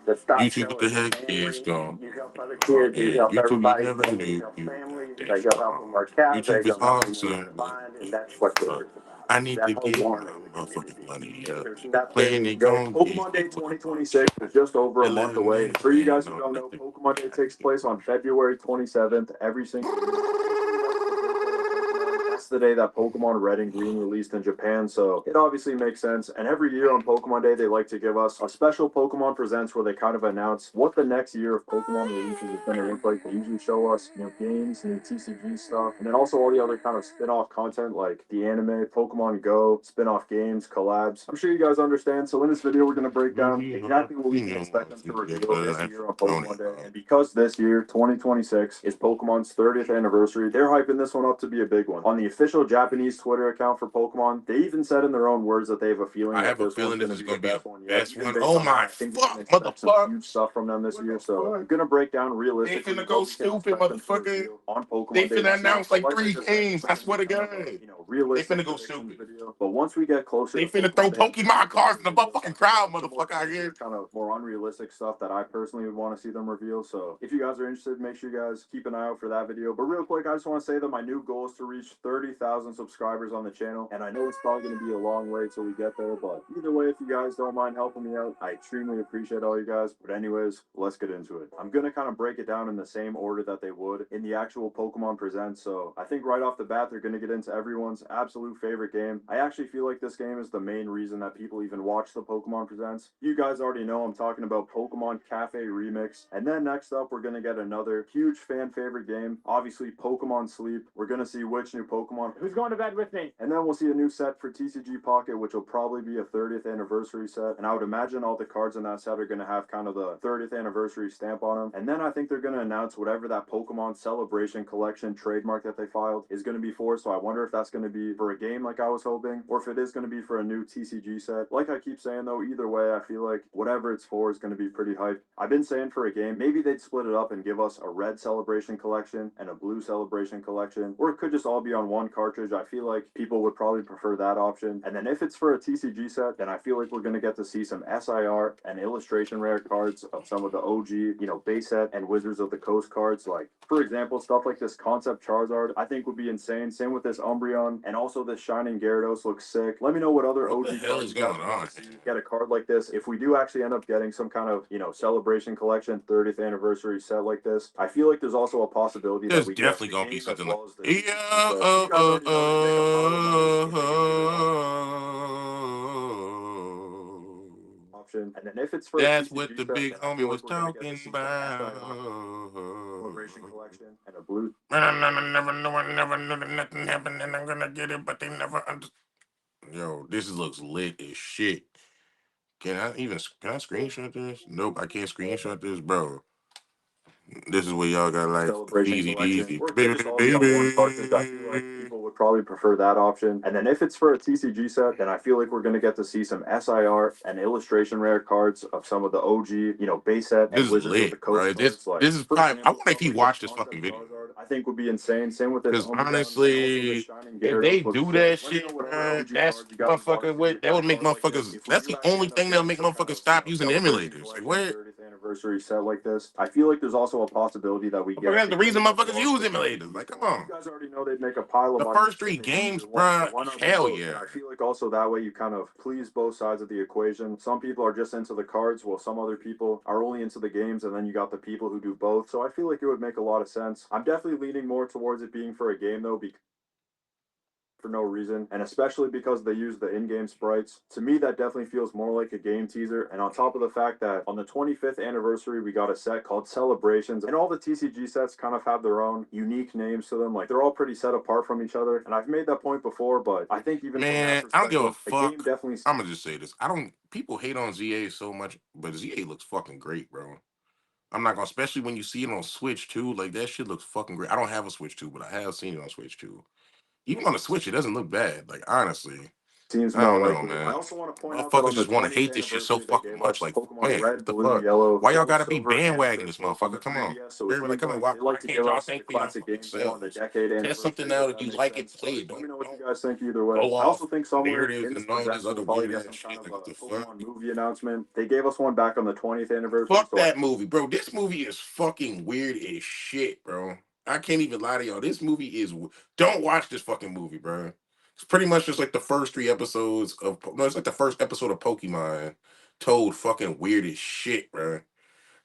The stock YouTube, show what the is a heck is family. gone? You help other kids, you And help YouTube, you everybody. never You knew help you families. got They that go help strong. them work out. They YouTube is go help them awesome, learn to but find, and what that's the what this fuck? is about. I need That to whole get my warmth in the community. motherfucking money up. There's Playing nothing. it gon' Pokemon Day get what the fuck. 2026 is just over a month away. For you guys who No, don't know, nothing. Pokemon Day takes place on February 27th every single year. That's the day that Pokemon Red and Green released in Japan, so it obviously makes sense. And every year on Pokemon Day, they like to give us a special Pokemon Presents where they kind of announce what the next year of Pokemon releases is going to look like. They usually show us new games, new TCG stuff, and then also all the other kind of spin-off content like the anime, Pokemon Go, spin-off games, collabs. I'm sure you guys understand. So in this video, we're going to break down exactly what we can expect them to reveal this year on Pokemon Day. And because this year, 2026, is Pokemon's 30th anniversary, they're hyping this one up to be a big one. On the official Japanese Twitter account for Pokemon, they even said in their own words that they have a feeling I that have a this one's feeling this going is to be gonna the be the best one yet. best Even one. based Oh on that, my I think we can fuck, expect some motherfucker! huge stuff from them this year. So I'm going to break down They realistically finna what go we can stupid, expect them to motherfucker. reveal on They Pokemon Day finna this year. announce So like like I 3 just said, games. it's I going to swear be to kind God. of a They realistic finna go predictions stupid. video. But once we get closer They to finna Pokemon throw Day, Pokemon cards in the motherfucking crowd, motherfucker, out here. kind of more unrealistic stuff that I personally would want to see them reveal. So if you guys are interested, make sure you guys keep an eye out for that video. But real quick, I just want to say that my new goal is to reach 30 30,000 subscribers on the channel, and I know it's probably going to be a long way till we get there, but either way, if you guys don't mind helping me out, I extremely appreciate all you guys. But anyways, let's get into it. I'm going to kind of break it down in the same order that they would in the actual Pokemon Presents, so I think right off the bat, they're going to get into everyone's absolute favorite game. I actually feel like this game is the main reason that people even watch the Pokemon Presents. You guys already know I'm talking about Pokemon Cafe Remix. And then next up, we're going to get another huge fan favorite game, obviously Pokemon Sleep. We're going to see which new Pokemon. Who's going to bed with me? And then we'll see a new set for TCG Pocket, which will probably be a 30th anniversary set. And I would imagine all the cards in that set are going to have kind of the 30th anniversary stamp on them. And then I think they're going to announce whatever that Pokemon Celebration Collection trademark that they filed is going to be for. So I wonder if that's going to be for a game like I was hoping, or if it is going to be for a new TCG set. Like I keep saying though, either way, I feel like whatever it's for is going to be pretty hype. I've been saying for a game, maybe they'd split it up and give us a red Celebration Collection and a blue Celebration Collection, or it could just all be on one cartridge. I feel like people would probably prefer that option. And then if it's for a TCG set, then I feel like we're going to get to see some SIR and illustration rare cards of some of the OG, base set and Wizards of the Coast cards. Like, for example, stuff like this Concept Charizard, I think would be insane. Same with this Umbreon, and also this Shining Gyarados looks sick. Let me know what other What OG the hell cards is you guys going want on? to see. Get a card like this. If we do actually end up getting some kind of, Celebration Collection 30th anniversary set like this, I feel like there's also a possibility that There's we get definitely the gonna be game as something like, well as the yeah, TCG set. You guys already know they make a pile of money if they can do option. And then if it's for a that's what TCG the set, big then I homie feel was like we're gonna get to talking see some about. SIR Celebration Collection and a blue. Man, I never knew that nothing happened, and I'm gonna get it, but they never understood. Yo, this looks lit as shit. Can I screenshot this? Nope, I can't screenshot this, bro. This is where y'all got like Celebration easy, Collection, easy, or it could baby, just all be on one cartridge. I feel like baby. people would probably prefer that option. And then if it's for a TCG set, then I feel like we're going to get to see some SIR and illustration rare cards of some of the OG, base set This and is Wizards of lit, the Coast bro. This cards. Like, this is for probably. I example, wonder if stuff he like this watched this fucking Concept video. Charizard, I think would be insane. Same with this Because Umbreon, and also this honestly, Shining if Gyarados they looks do sick. that Let me know shit, what other bro, OG that's cards you guys would want to motherfucker. see. What that Get a would make card like this. motherfuckers. If we That's do the actually only end up thing that'll getting make some kind motherfuckers of, stop using Celebration emulators. Like Collection what? 30th anniversary set like this, I feel like there's also a possibility that we Motherfucker, get that's the the reason game as motherfuckers well as use the emulators. TCG Like, come set. You on. guys already know they'd make a pile of The money first if three they do games, either one. So bro. why not do Hell both? yeah. And I feel like also that way you kind of please both sides of the equation. Some people are just into the cards, while some other people are only into the games, and then you got the people who do both. So I feel like it would make a lot of sense. I'm definitely leaning more towards it being for a game though, because for no reason, and especially because they use the in-game sprites. To me, that definitely feels more like a game teaser. And on top of the fact that on the 25th anniversary, we got a set called Celebrations, and all the TCG sets kind of have their own unique names to them. Like, they're all pretty set apart from each other. And I've made that point before, but I think even from that Man, I don't give a perspective, the game fuck. definitely. I'm gonna just say this. I don't. People hate on ZA so much, but ZA looks fucking great, bro. I'm not gonna, especially when you see it on Switch too. Like that shit looks fucking great. I don't have a Switch too, but I have seen it on Switch too. Even on the Switch, it doesn't look bad. Like honestly, Seems I more don't know, likely. I man. also want to point out that Motherfuckers on the just want to 20th hate this shit so anniversary, they fucking gave much. us Like, Pokemon man, Red, what the Blue, fuck? Yellow, Why y'all Gold, gotta be Silver, and bandwagoning this Crystal on the motherfucker? Come on. 3DS. So it Everybody seems come and like watch. they Why like to can't give y'all us the think for your classic fucking games more on the selves? decade Test something anniversary, if out if that you makes like it, sense. play So it. let me know what you Don't guys think either way. go I also off think somewhere narratives in this and all presents this other we'll probably weird get ass some kind shit. of Like, what a the fuck? Pokemon movie announcement. They gave us one back on the 20th anniversary. Fuck So that movie, bro. This movie is fucking weird as shit, bro. I can't even lie to y'all. This movie is. Don't watch this fucking movie, bro. It's pretty much just like the first three episodes of. No, it's like the first episode of Pokemon told fucking weird as shit, bro.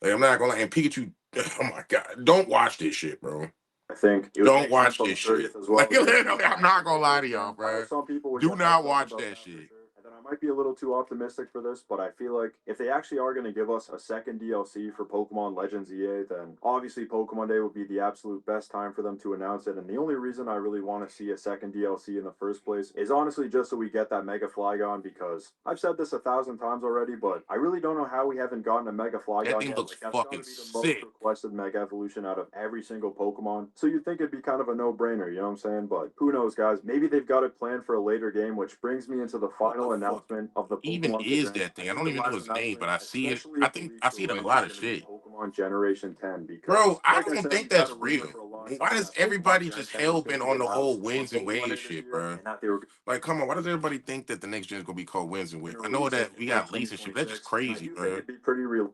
Like, I'm not gonna lie. And Pikachu, oh my god, don't watch this shit, bro. I think it would Don't make sense watch on the this shit. 30th as well. Like, literally, I'm not gonna lie to y'all, I know bro. some people would Do get hyped not up watch about that that for shit. sure. And then I might be a little too optimistic for this, but I feel like if they actually are going to give us a second DLC for Pokemon Legends EA, then obviously Pokemon Day would be the absolute best time for them to announce it. And the only reason I really want to see a second DLC in the first place is honestly just so we get that Mega Flygon, because I've said this 1,000 times already, but I really don't know how we haven't gotten a Mega Flygon That thing yet. looks Like, that's got to fucking be the most sick. requested Mega Evolution out of every single Pokemon. So you'd think it'd be kind of a no-brainer, you know what I'm saying? But who knows, guys? Maybe they've got it planned for a later game, which brings me into the What the final fuck announcement of the even Pokemon is Presents. that I thing? I think don't the even know last his name, announcement, but I see it. especially I if the think I leaks see are it in a right, lot is of going to be shit. Pokemon Generation 10, because, Bro, I like I don't said, think we've had that's a real. rumor for a long Why time does that Pokemon everybody Gen just 10 was hell going bent to be on the announced whole on wins and Pokemon Day waves this shit, year, bro? and that they were Like, come on, why does everybody think that the next gen is gonna be called wins and going waves? to I know release it that in we late got leaks and shit. That's just 2026, and I crazy, do think bro. it'd be pretty real.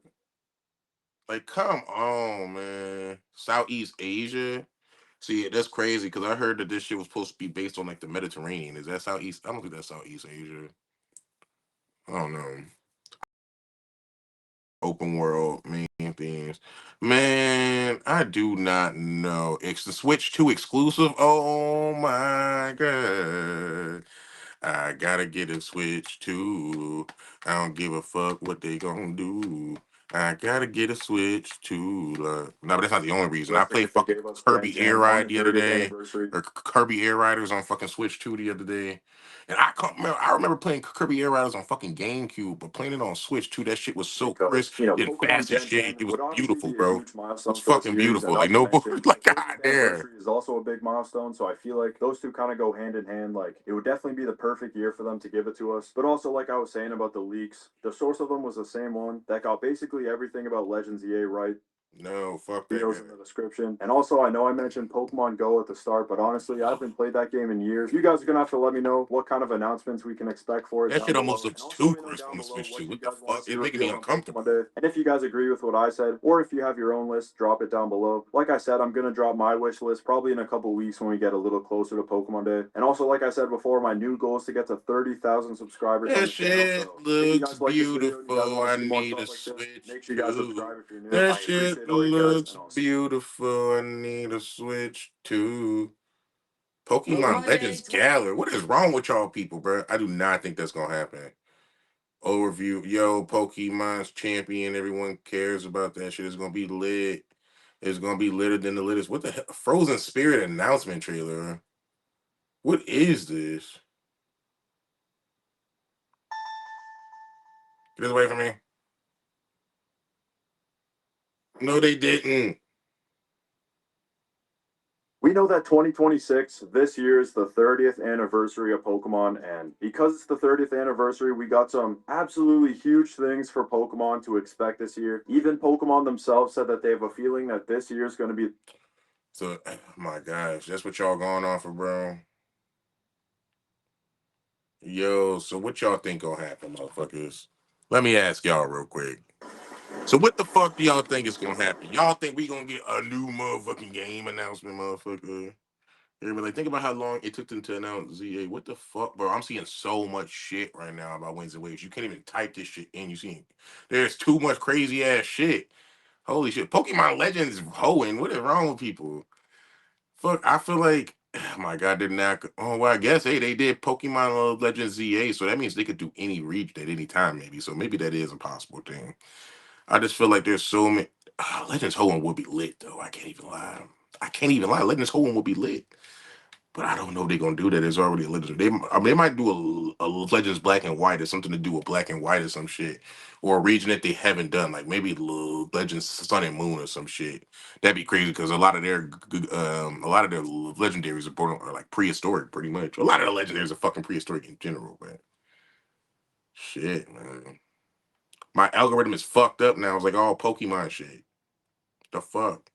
Like, come on, man. Southeast Asia. See, that's crazy because I heard that this shit was supposed to be based on like the Mediterranean. Is that Southeast? I don't think that's Southeast Asia. I don't know. Open world main themes. Man, I do not know. It's the Switch 2 exclusive. Oh my god. I gotta get a Switch 2. I don't give a fuck what they gonna do. I gotta get a Switch 2. No, but that's not the only reason. I played fucking Kirby Air Ride the other day. Or Kirby Air Riders on fucking Switch 2 the other day. And I remember playing Kirby Air Riders on fucking GameCube, but playing it on Switch 2, that shit was so crisp and fast as shit. It was beautiful, bro. It was fucking beautiful. Like no bullshit. Like god damn. Is also a big milestone, so I feel like those two kind of go hand in hand. Like it would definitely be the perfect year for them to give it to us. But also, like I was saying about the leaks, the source of them was the same one that got basically everything about Legends EA right. No, fuck that. Videos in the description. And also, I know I mentioned Pokemon Go at the start, but honestly, I haven't played that game in years. You guys are gonna have to let me know what kind of announcements we can expect for it. That shit almost looks too crisp on the Switch too. What the fuck? It's making me uncomfortable. And if you guys agree with what I said, or if you have your own list, drop it down below. Like I said, I'm gonna drop my wish list probably in a couple weeks when we get a little closer to Pokemon Day. And also, like I said before, my new goal is to get to 30,000 subscribers. That shit looks beautiful. I need a Switch make sure you guys too. subscribe if you're new. That shit looks beautiful. I need a Switch too. Pokemon Legends Galar. What is wrong with y'all people, bro? I do not think that's gonna happen. Overview. Yo, Pokemon's champion. Everyone cares about that shit. It's gonna be lit. It's gonna be litter than the littest. What the hell? Frozen Spirit announcement trailer. What is this? Get this away from me. No, they didn't. We know that 2026, this year is the 30th anniversary of Pokemon, and because it's the 30th anniversary, we got some absolutely huge things for Pokemon to expect this year. Even Pokemon themselves said that they have a feeling that this year is going to be. So, oh my gosh, that's what y'all going on for, bro. Yo, so what y'all think gonna happen, motherfuckers? Let me ask y'all real quick. So what the fuck do y'all think is gonna happen? Y'all think we gonna get a new motherfucking game announcement, motherfucker? Like, think about how long it took them to announce ZA. What the fuck, bro? I'm seeing so much shit right now about Wednesday Waves. You can't even type this shit in. You see, there's too much crazy ass shit. Holy shit. Pokemon Legends hoeing. What is wrong with people? Fuck, I feel like, oh my god, they're not. Oh, well, I guess, hey, they did Pokemon Legends ZA, so that means they could do any region at any time, maybe. So maybe that is a possible thing. I just feel like there's so many. Legends hoeing would be lit, though. I can't even lie. I can't even lie. Legends hoeing would be lit. But I don't know if they're gonna do that. There's already a Legends. They might do a Legends Black and White or something to do with Black and White or some shit, or a region that they haven't done, like maybe Legends Sun and Moon or some shit. That'd be crazy because a lot of their legendaries are like prehistoric, pretty much. A lot of the legendaries are fucking prehistoric in general, but shit, man. My algorithm is fucked up now. It's like all Pokemon shit. The fuck.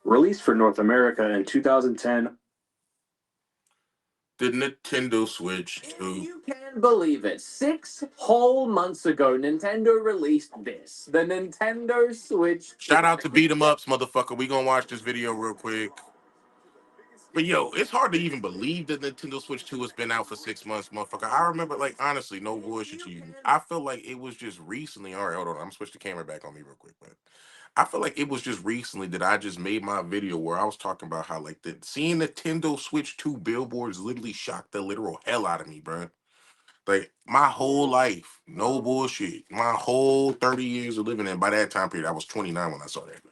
Released for North America in 2010. The Nintendo Switch 2. You can believe it. 6 whole months ago, Nintendo released this. The Nintendo Switch. Shout out to Beat 'em Ups, motherfucker. We gonna watch this video real quick. But yo, it's hard to even believe that Nintendo Switch 2 has been out for 6 months, motherfucker. I remember, like, honestly, no bullshit to you. I feel like it was just recently. All right, hold on. I'm gonna switch the camera back on me real quick, but I feel like it was just recently that I just made my video where I was talking about how like seeing Nintendo Switch 2 billboards literally shocked the literal hell out of me, bro. Like my whole life, no bullshit. My whole 30 years of living, and by that time period, I was 29 when I saw that.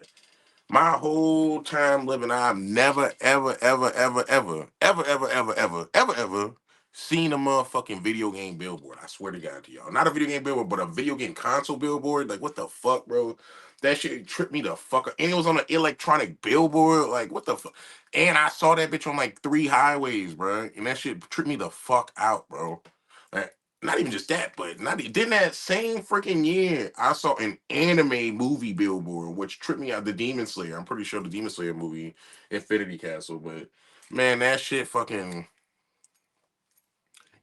My whole time living, I've never, ever, ever, ever, ever, ever, ever, ever, ever, ever, ever seen a motherfucking video game billboard. I swear to God to y'all. Not a video game billboard, but a video game console billboard. Like, what the fuck, bro? That shit tripped me the fuck up. And it was on an electronic billboard. Like, what the fuck? And I saw that bitch on like 3 highways, bro. And that shit tripped me the fuck out, bro. Like, not even just that, but not didn't that same freaking year I saw an anime movie billboard, which tripped me out. The Demon Slayer. I'm pretty sure the Demon Slayer movie, Infinity Castle. But man, that shit fucking.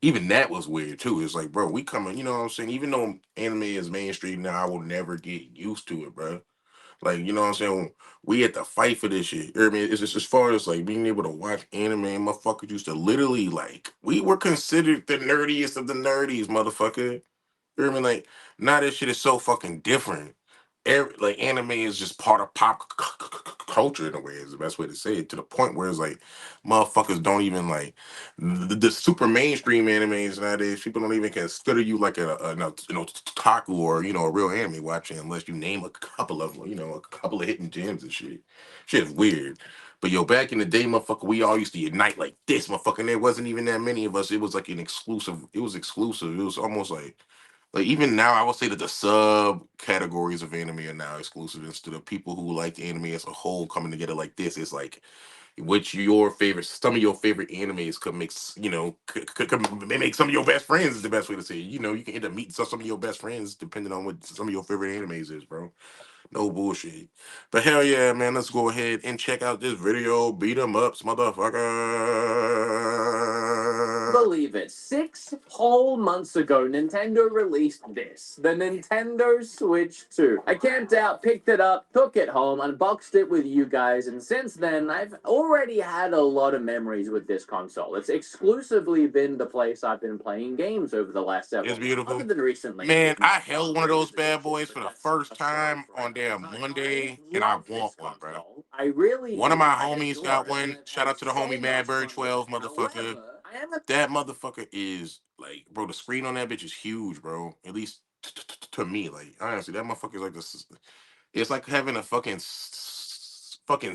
Even that was weird too. It's like, bro, we coming. You know what I'm saying? Even though anime is mainstream now, I will never get used to it, bro. Like, you know what I'm saying? We had to fight for this shit. I mean, it's just as far as like being able to watch anime, motherfuckers used to literally like we were considered the nerdiest of the nerdies, motherfucker. You know what I mean? Like, now this shit is so fucking different. Like, anime is just part of pop culture in a way, is the best way to say it. To the point where it's like, motherfuckers don't even like the super mainstream animes nowadays. People don't even consider you like taku or a real anime watching unless you name a couple of them. A couple of hidden gems and shit. Shit is weird. But yo, back in the day, motherfucker, we all used to unite like this, motherfucker. And there wasn't even that many of us. It was like an exclusive. It was exclusive. It was almost like even now, I would say that the sub categories of anime are now exclusive instead of people who like anime as a whole coming together like this. It's like which your favorite, some of your favorite animes could mix, could make some of your best friends is the best way to say it. You can end up meeting some of your best friends depending on what some of your favorite animes is, bro. No bullshit. But hell yeah, man, let's go ahead and check out this video. Beat 'em ups, motherfucker. Believe it, 6 whole months ago, Nintendo released this, the Nintendo Switch 2. I camped out, picked it up, took it home, unboxed it with you guys, and since then, I've already had a lot of memories with this console. It's exclusively been the place I've been playing games over the last several It's beautiful. other than recently. Man, I held one of those bad boys for the first time on damn Monday, and I want one, bro. I really One of my homies got one. Shout out to the homie Madbird12, motherfucker. That motherfucker is like, bro, the screen on that bitch is huge, bro. At least to me, like, honestly, that motherfucker is like this. It's like having a fucking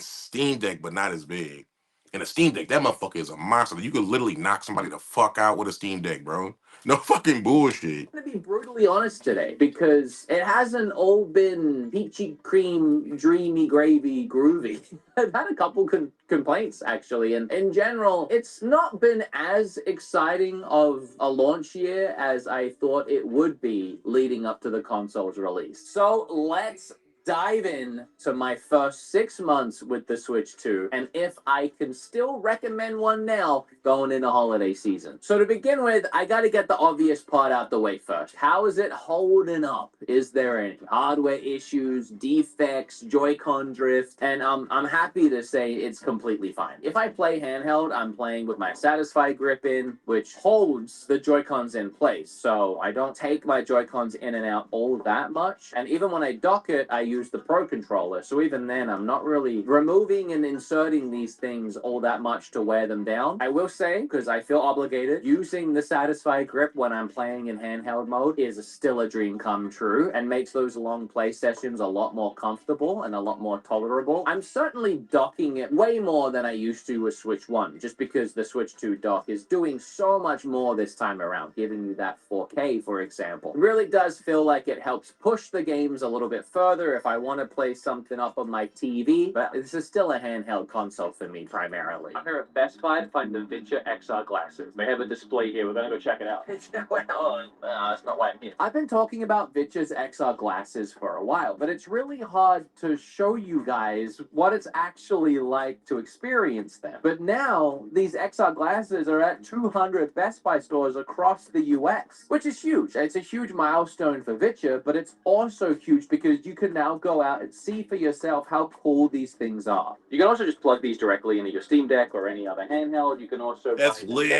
Steam Deck, but not as big. And a Steam Deck, that motherfucker is a monster. You could literally knock somebody the fuck out with a Steam Deck, bro. No fucking bullshit. I'm gonna be brutally honest today because it hasn't all been peachy cream, dreamy, gravy, groovy. I've had a couple complaints actually, and in general, it's not been as exciting of a launch year as I thought it would be leading up to the console's release. So let's dive in to my first 6 months with the Switch 2 and if I can still recommend one now going into holiday season. So to begin with, I got to get the obvious part out the way first. How is it holding up? Is there any hardware issues, defects, Joy-Con drift? And I'm happy to say it's completely fine. If I play handheld, I'm playing with my Satisfy grip in, which holds the Joy-Cons in place. So I don't take my Joy-Cons in and out all that much. And even when I dock it, I use the Pro controller. So even then, I'm not really removing and inserting these things all that much to wear them down. I will say, because I feel obligated, using the Satisfy grip when I'm playing in handheld mode is still a dream come true and makes those long play sessions a lot more comfortable and a lot more tolerable. I'm certainly docking it way more than I used to with Switch 1, just because the Switch 2 dock is doing so much more this time around, giving you that 4K, for example. It really does feel like it helps push the games a little bit further if I want to play something up on my TV, but this is still a handheld console for me primarily. I'm here at Best Buy to find the Vitcha XR glasses. They have a display here. We're gonna go check it out. That's not why I'm here. I've been talking about Vitcha's XR glasses for a while, but it's really hard to show you guys what it's actually like to experience them. But now, these XR glasses are at 200 Best Buy stores across the US, which is huge. It's a huge milestone for Vitcha, but it's also huge because you can now go out and see for yourself how cool these things are. You can also just plug these directly into your Steam Deck or any other handheld. You can also That's buy lit.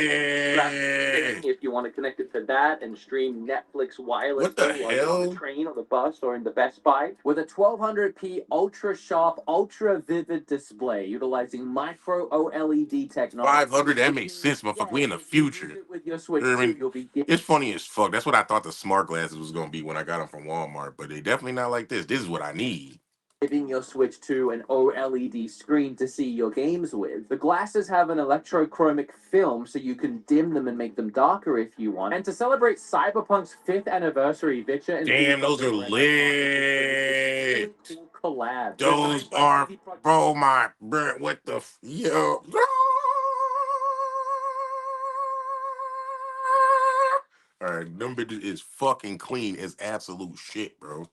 if you want to connect it to that and stream Netflix wirelessly What the while you're on hell? the train or the bus or in the Best Buy with a 1200p ultra sharp, ultra vivid display utilizing micro OLED technology. 500, that makes sense, motherfucker. We in the future. With your Switch You know what I 2, mean? you'll be It's funny as fuck. That's what I thought the smart glasses was gonna be when I got them from Walmart, but they definitely not like this. This is what I need. giving your Switch 2 an OLED screen to see your games with. The glasses have an electrochromic film so you can dim them and make them darker if you want. And to celebrate Cyberpunk's 5th anniversary, Vitcha and Damn, those are lit. cool collab. Those are, bro, my, bro, what the, yo. All right, them bitches is fucking clean as absolute shit, bro.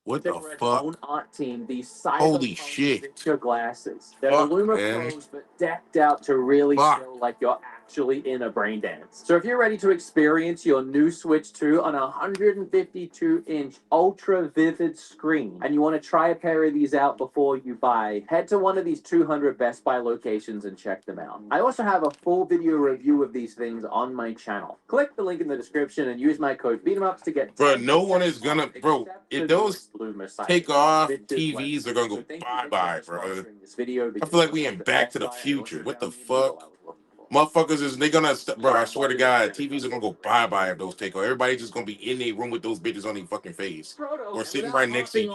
What the Cigarette's fuck? own art team, these Holy cyberpunk shit. picture glasses. They're Fuck, Luma man. Pros, but decked out to really Fuck. feel like you're actually in a brain dance. So if you're ready to experience your new Switch 2 on a 152-inch ultra vivid screen, and you want to try a pair of these out before you buy, head to one of these 200 Best Buy locations and check them out. I also have a full video review of these things on my channel. Click the link in the description and use my code BEATEMUPS to get Bro, 10% no one is gonna, off, bro, except if the those Luma site. take off Bitches TVs are gonna go bye-bye, bro. this video I feel like we in Back to the Future. What the fuck? Motherfuckers is they gonna bro? I swear to God, TVs are gonna go bye bye if those take off. Everybody's just gonna be in their room with those bitches on their fucking face, or sitting right next to each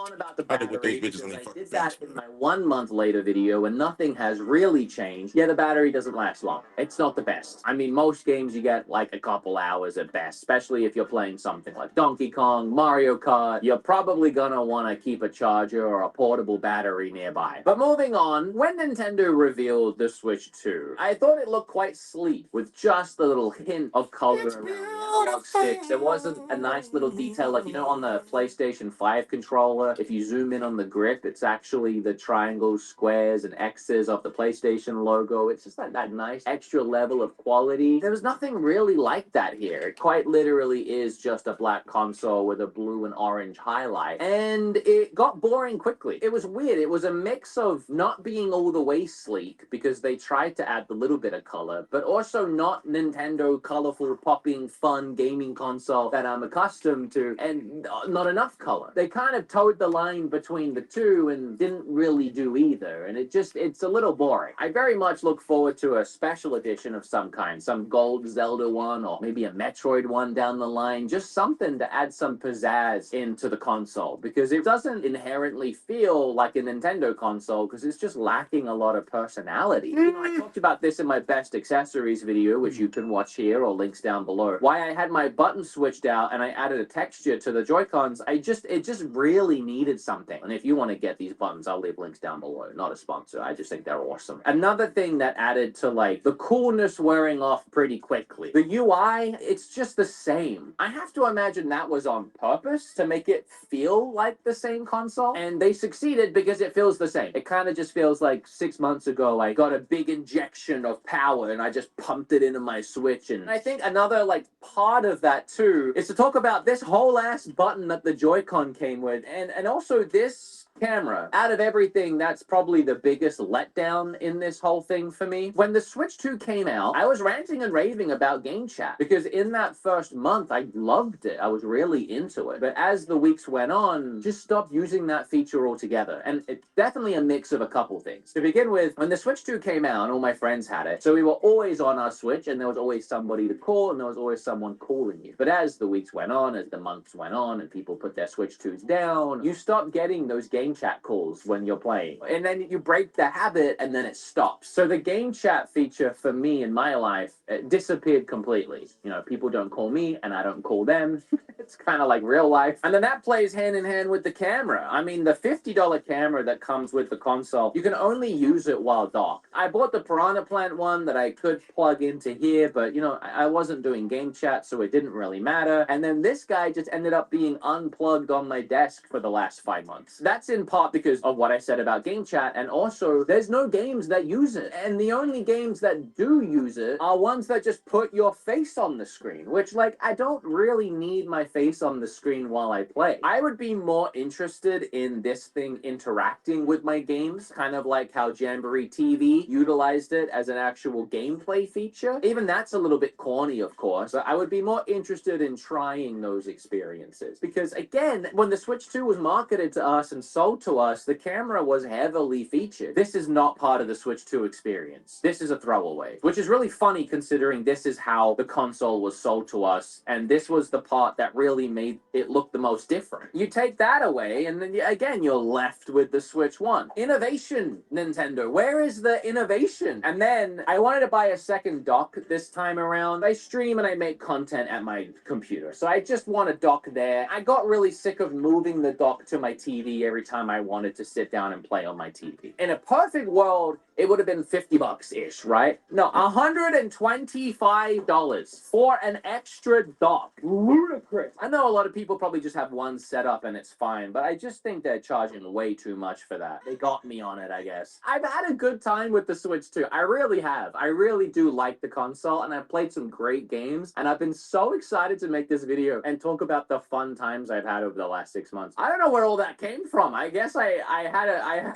other with those bitches on their fucking face. That in my 1 month later video, and nothing has really changed. Yeah, the battery doesn't last long. It's not the best. I mean, most games you get like a couple hours at best, especially if you're playing something like Donkey Kong, Mario Kart. You're probably gonna want to keep a charger or a portable battery nearby. But moving on, when Nintendo revealed the Switch 2, I thought it looked quite sleek with just a little hint of color around the analog sticks. There wasn't a nice little detail like, you know, on the PlayStation 5 controller, if you zoom in on the grip, it's actually the triangles, squares, and X's of the PlayStation logo. It's just that nice extra level of quality. There was nothing really like that here. It quite literally is just a black console with a blue and orange highlight. And it got boring quickly. It was weird. It was a mix of not being all the way sleek because they tried to add the little bit of color, but also not Nintendo colorful, popping, fun gaming console that I'm accustomed to, and not enough color. They kind of towed the line between the two and didn't really do either, and it's a little boring. I very much look forward to a special edition of some kind, some gold Zelda one, or maybe a Metroid one down the line, just something to add some pizzazz into the console, because it doesn't inherently feel like a Nintendo console, because it's just lacking a lot of personality. You know, I talked about this in my best accessories video, which you can watch here or links down below. Why I had my buttons switched out and I added a texture to the Joy-Cons, it just really needed something. And if you want to get these buttons, I'll leave links down below. Not a sponsor. I just think they're awesome. Another thing that added to like the coolness wearing off pretty quickly. The UI, it's just the same. I have to imagine that was on purpose to make it feel like the same console, and they succeeded because it feels the same. It kind of just feels like 6 months ago I got a big injection of power and I just pumped it into my Switch. And I think another like part of that too is to talk about this whole ass button that the Joy-Con came with, and also this camera. Out of everything, that's probably the biggest letdown in this whole thing for me. When the Switch 2 came out, I was ranting and raving about game chat because in that first month I loved it. I was really into it. But as the weeks went on, just stopped using that feature altogether. And it's definitely a mix of a couple things. To begin with, when the Switch 2 came out, all my friends had it, so we were always on our Switch and there was always somebody to call and there was always someone calling you. But as the weeks went on, as the months went on and people put their Switch 2s down, you stop getting those game chat calls when you're playing. And then you break the habit and then it stops. So the game chat feature for me in my life, it disappeared completely. You know, people don't call me and I don't call them. It's kind of like real life. And then that plays hand in hand with the camera. I mean, the $50 camera that comes with the console, you can only use it while docked. I bought the Piranha Plant one that I could plug into here, but you know, I wasn't doing game chat, so it didn't really matter. And then this guy just ended up being unplugged on my desk for the last 5 months. That's in part because of what I said about game chat, and also there's no games that use it. And the only games that do use it are ones that just put your face on the screen, which like, I don't really need my face on the screen while I play. I would be more interested in this thing interacting with my games, kind of like how Jamboree TV utilized it as an actual gameplay feature. Even that's a little bit corny, of course, but I would be more interested in trying those experiences. Because again, when the Switch 2 was marketed to us and sold to us, the camera was heavily featured. This is not part of the Switch 2 experience. This is a throwaway, which is really funny considering this is how the console was sold to us, and this was the part that really made it look the most different. You take that away, and then again, you're left with the Switch 1. Innovation, Nintendo. Where is the innovation? And then I wanted to buy a second dock this time around. I stream and I make content at my computer, so I just want a dock there. I got really sick of moving the dock to my TV every time I wanted to sit down and play on my TV. In a perfect world, it would have been $50-ish, right? No, $125 for an extra dock. Ludicrous. I know a lot of people probably just have one setup and it's fine, but I just think they're charging way too much for that. They got me on it, I guess. I've had a good time with the Switch too. I really have. I really do like the console, and I've played some great games, and I've been so excited to make this video and talk about the fun times I've had over the last 6 months. I don't know where all that came from. I guess I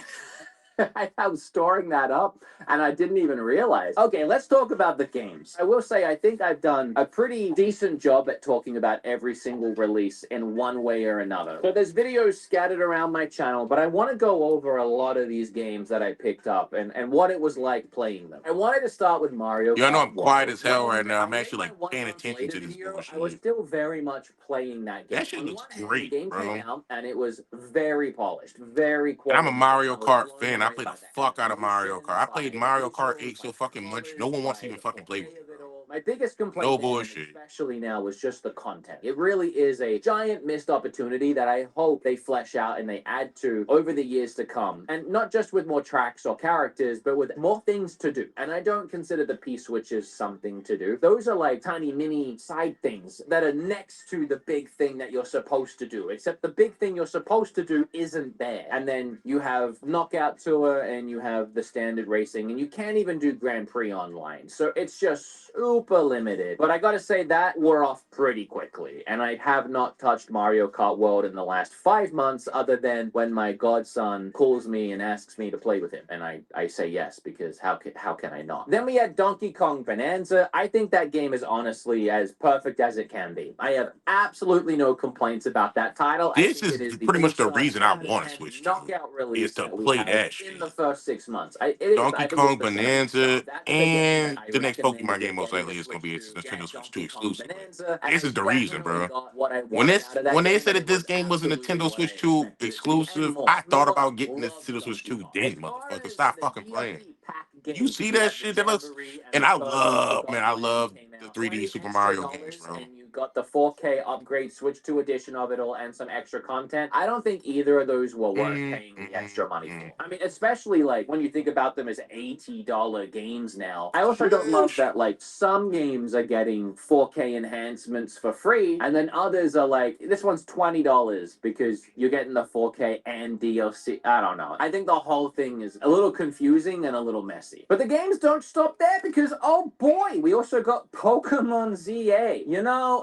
was storing that up and I didn't even realize. Okay, let's talk about the games. I will say I think I've done a pretty decent job at talking about every single release in one way or another. So there's videos scattered around my channel, but I want to go over a lot of these games that I picked up and what it was like playing them. I wanted to start with Mario Kart. Yeah, I know I'm quiet as hell right now. I'm actually like paying attention to this Video, bullshit. I was still very much playing that game. That shit looks great, the game bro. came out and it was very polished, very And quality. I'm a Mario Kart fan. I played the fuck out of Mario Kart. I played Mario Kart 8 so fucking much. No one wants to even fucking play with it, bro. My biggest complaint, No bullshit. especially now, was just the content. It really is a giant missed opportunity that I hope they flesh out and they add to over the years to come. And not just with more tracks or characters, but with more things to do. And I don't consider the P-switches something to do. Those are like tiny mini side things that are next to the big thing that you're supposed to do. Except the big thing you're supposed to do isn't there. And then you have Knockout Tour and you have the standard racing, and you can't even do Grand Prix online. So it's just super limited. But I gotta say that wore off pretty quickly, and I have not touched Mario Kart World in the last 5 months, other than when my godson calls me and asks me to play with him, and I say yes, because how can I not? Then we had Donkey Kong Bonanza. I think that game is honestly as perfect as it can be. I have absolutely no complaints about that title. This is pretty much the reason I want to switch to, knockout release is to that we play had that shit. in the first 6 months. Donkey Kong Bonanza, and the next Pokemon game most likely is gonna be a Nintendo Switch 2 exclusive. This is the reason, bro. When they said that this game was a Nintendo Switch 2 exclusive, I thought about getting the Nintendo Switch 2 then, motherfucker. Stop fucking playing. You see that shit? That looks, and I love the 3D Super Mario games, bro. And you got the 4K upgrade Switch 2 edition of it all and some extra content. I don't think either of those were worth paying the extra money for. I mean, especially like when you think about them as $80 games now. I also don't love that like some games are getting 4K enhancements for free, and then others are like, this one's $20 because you're getting the 4K and DLC. I don't know. I think the whole thing is a little confusing and a little messy. But the games don't stop there, because oh boy, we also got Pokémon ZA. You know,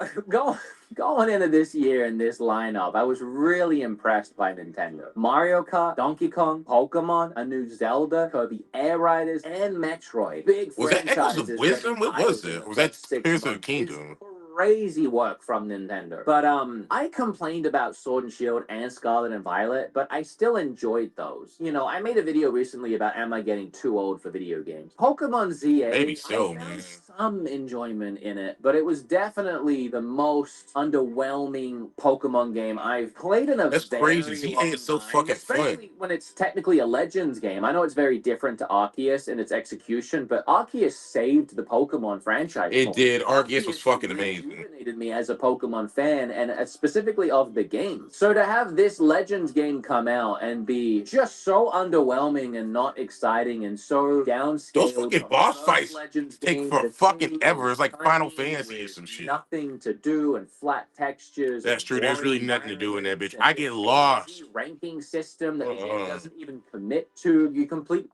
going into this year in this lineup, I was really impressed by Nintendo. Mario Kart, Donkey Kong, Pokemon, a new Zelda, Kirby Air Riders, and Metroid. Big Was that Echoes franchises. of Wisdom? What was it? Was that Tears of the Kingdom? Crazy work from Nintendo. But I complained about Sword and Shield and Scarlet and Violet, but I still enjoyed those. You know, I made a video recently about am I getting too old for video games. Pokemon ZA, Maybe so, I found man. some enjoyment in it, but it was definitely the most underwhelming Pokemon game I've played in a That's very crazy. ZA long is so time, fucking especially fun. when it's technically a Legends game. I know it's very different to Arceus in its execution, but Arceus saved the Pokemon franchise. It did. Arceus was fucking amazing. Rejuvenated me as a Pokemon fan, and specifically of the game. So to have this Legends game come out and be just so underwhelming and not exciting and so downscaled. Those fucking boss fights take for the fucking team ever. is It's like Final tiny Fantasy or with some shit. nothing to do and flat textures. That's and true. There's really boring nothing to do in that bitch. environments I and get this lost. fancy ranking system that the game doesn't even commit to. You complete.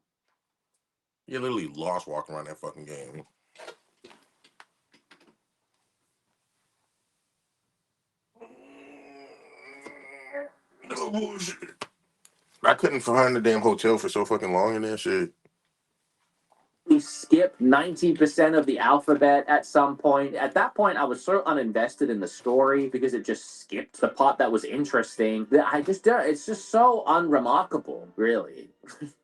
You're literally lost walking around that fucking game. No bullshit. I couldn't find the damn hotel for so fucking long in that shit. We skipped 90% of the alphabet at some point. At that point, I was so uninvested in the story because it just skipped the part that was interesting that it's just so unremarkable, really.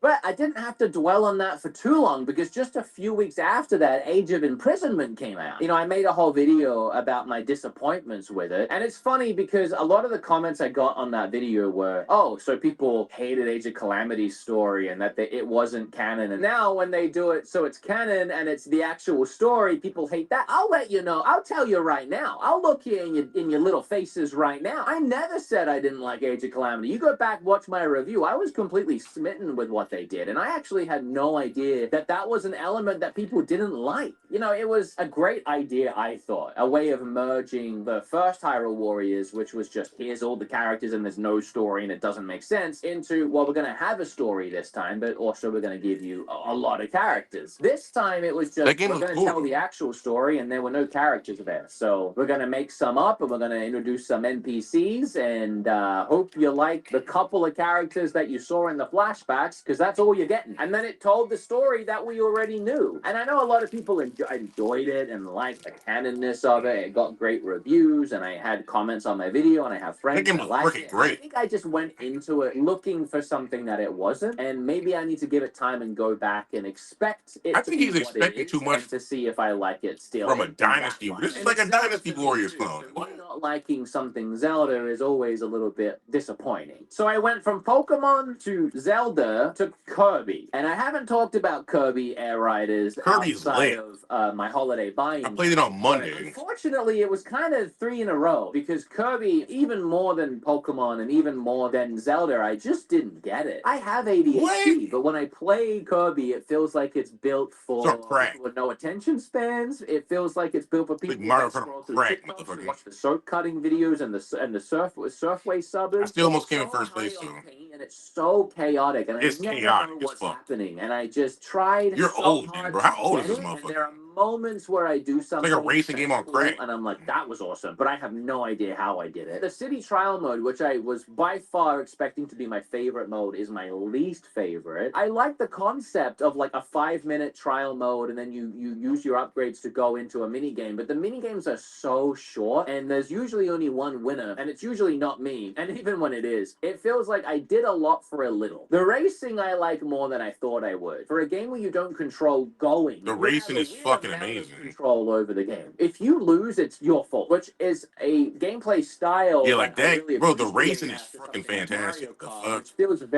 But I didn't have to dwell on that for too long, because just a few weeks after that, Age of Imprisonment came out. You know, I made a whole video about my disappointments with it. And it's funny because a lot of the comments I got on that video were, oh, so people hated Age of Calamity's story and that it wasn't canon. And now when they do it so it's canon and it's the actual story, people hate that. I'll let you know. I'll tell you right now. I'll look you in your little faces right now. I never said I didn't like Age of Calamity. You go back, watch my review. I was completely smitten fun with what they did. And I actually had no idea that that was an element that people didn't like. You know, it was a great idea, I thought, a way of merging the first Hyrule Warriors, which was just here's all the characters and there's no story and it doesn't make sense, into, well, we're going to have a story this time, but also we're going to give you a lot of characters. This time it was just, we're going to tell the actual story and there were no characters there. So we're going to make some up and we're going to introduce some NPCs and hope you like the couple of characters that you saw in the flashbacks, because that's all you're getting. And then it told the story that we already knew. And I know a lot of people enjoyed it and liked the canonness of it. It got great reviews and I had comments on my video and I have friends that liked it. I think I just went into it looking for something that it wasn't, and maybe I need to give it time and go back and expect it I think he's expecting too much to see if I like it still. From a Dynasty. This is like a Dynasty Warriors clone. Not liking something Zelda is always a little bit disappointing. So I went from Pokemon to Zelda to Kirby. And I haven't talked about Kirby Air Riders outside of my holiday buy-in. I played it on Monday. Unfortunately, it was kind of 3 in a row because Kirby, even more than Pokemon and even more than Zelda, I just didn't get it. I have ADHD, but when I play Kirby, it feels like it's built for people with no attention spans. It feels like it's built for people that scroll through TikTok, watch the soap cutting videos and the surfway subbers. I still almost came in first place too. And it's so chaotic, and it's I never chaotic know what's happening. And I just tried. You're so old, hard bro. How old is to this get it, motherfucker? And there are moments where I do something like a racing game on crack, and I'm like, that was awesome, but I have no idea how I did it. The city trial mode, which I was by far expecting to be my favorite mode, is my least favorite. I like the concept of like a 5-minute trial mode, and then you use your upgrades to go into a mini game, but the mini games are so short, and there's usually only one winner, and it's usually not me. And even when it is, it feels like I did a lot for a little. The racing I like more than I thought I would. For a game where you don't control going, the racing is fucking amazing. Control over the game. If you lose, it's your fault, which is a gameplay style. Yeah, like that, really bro. The racing is fucking fantastic. The fuck?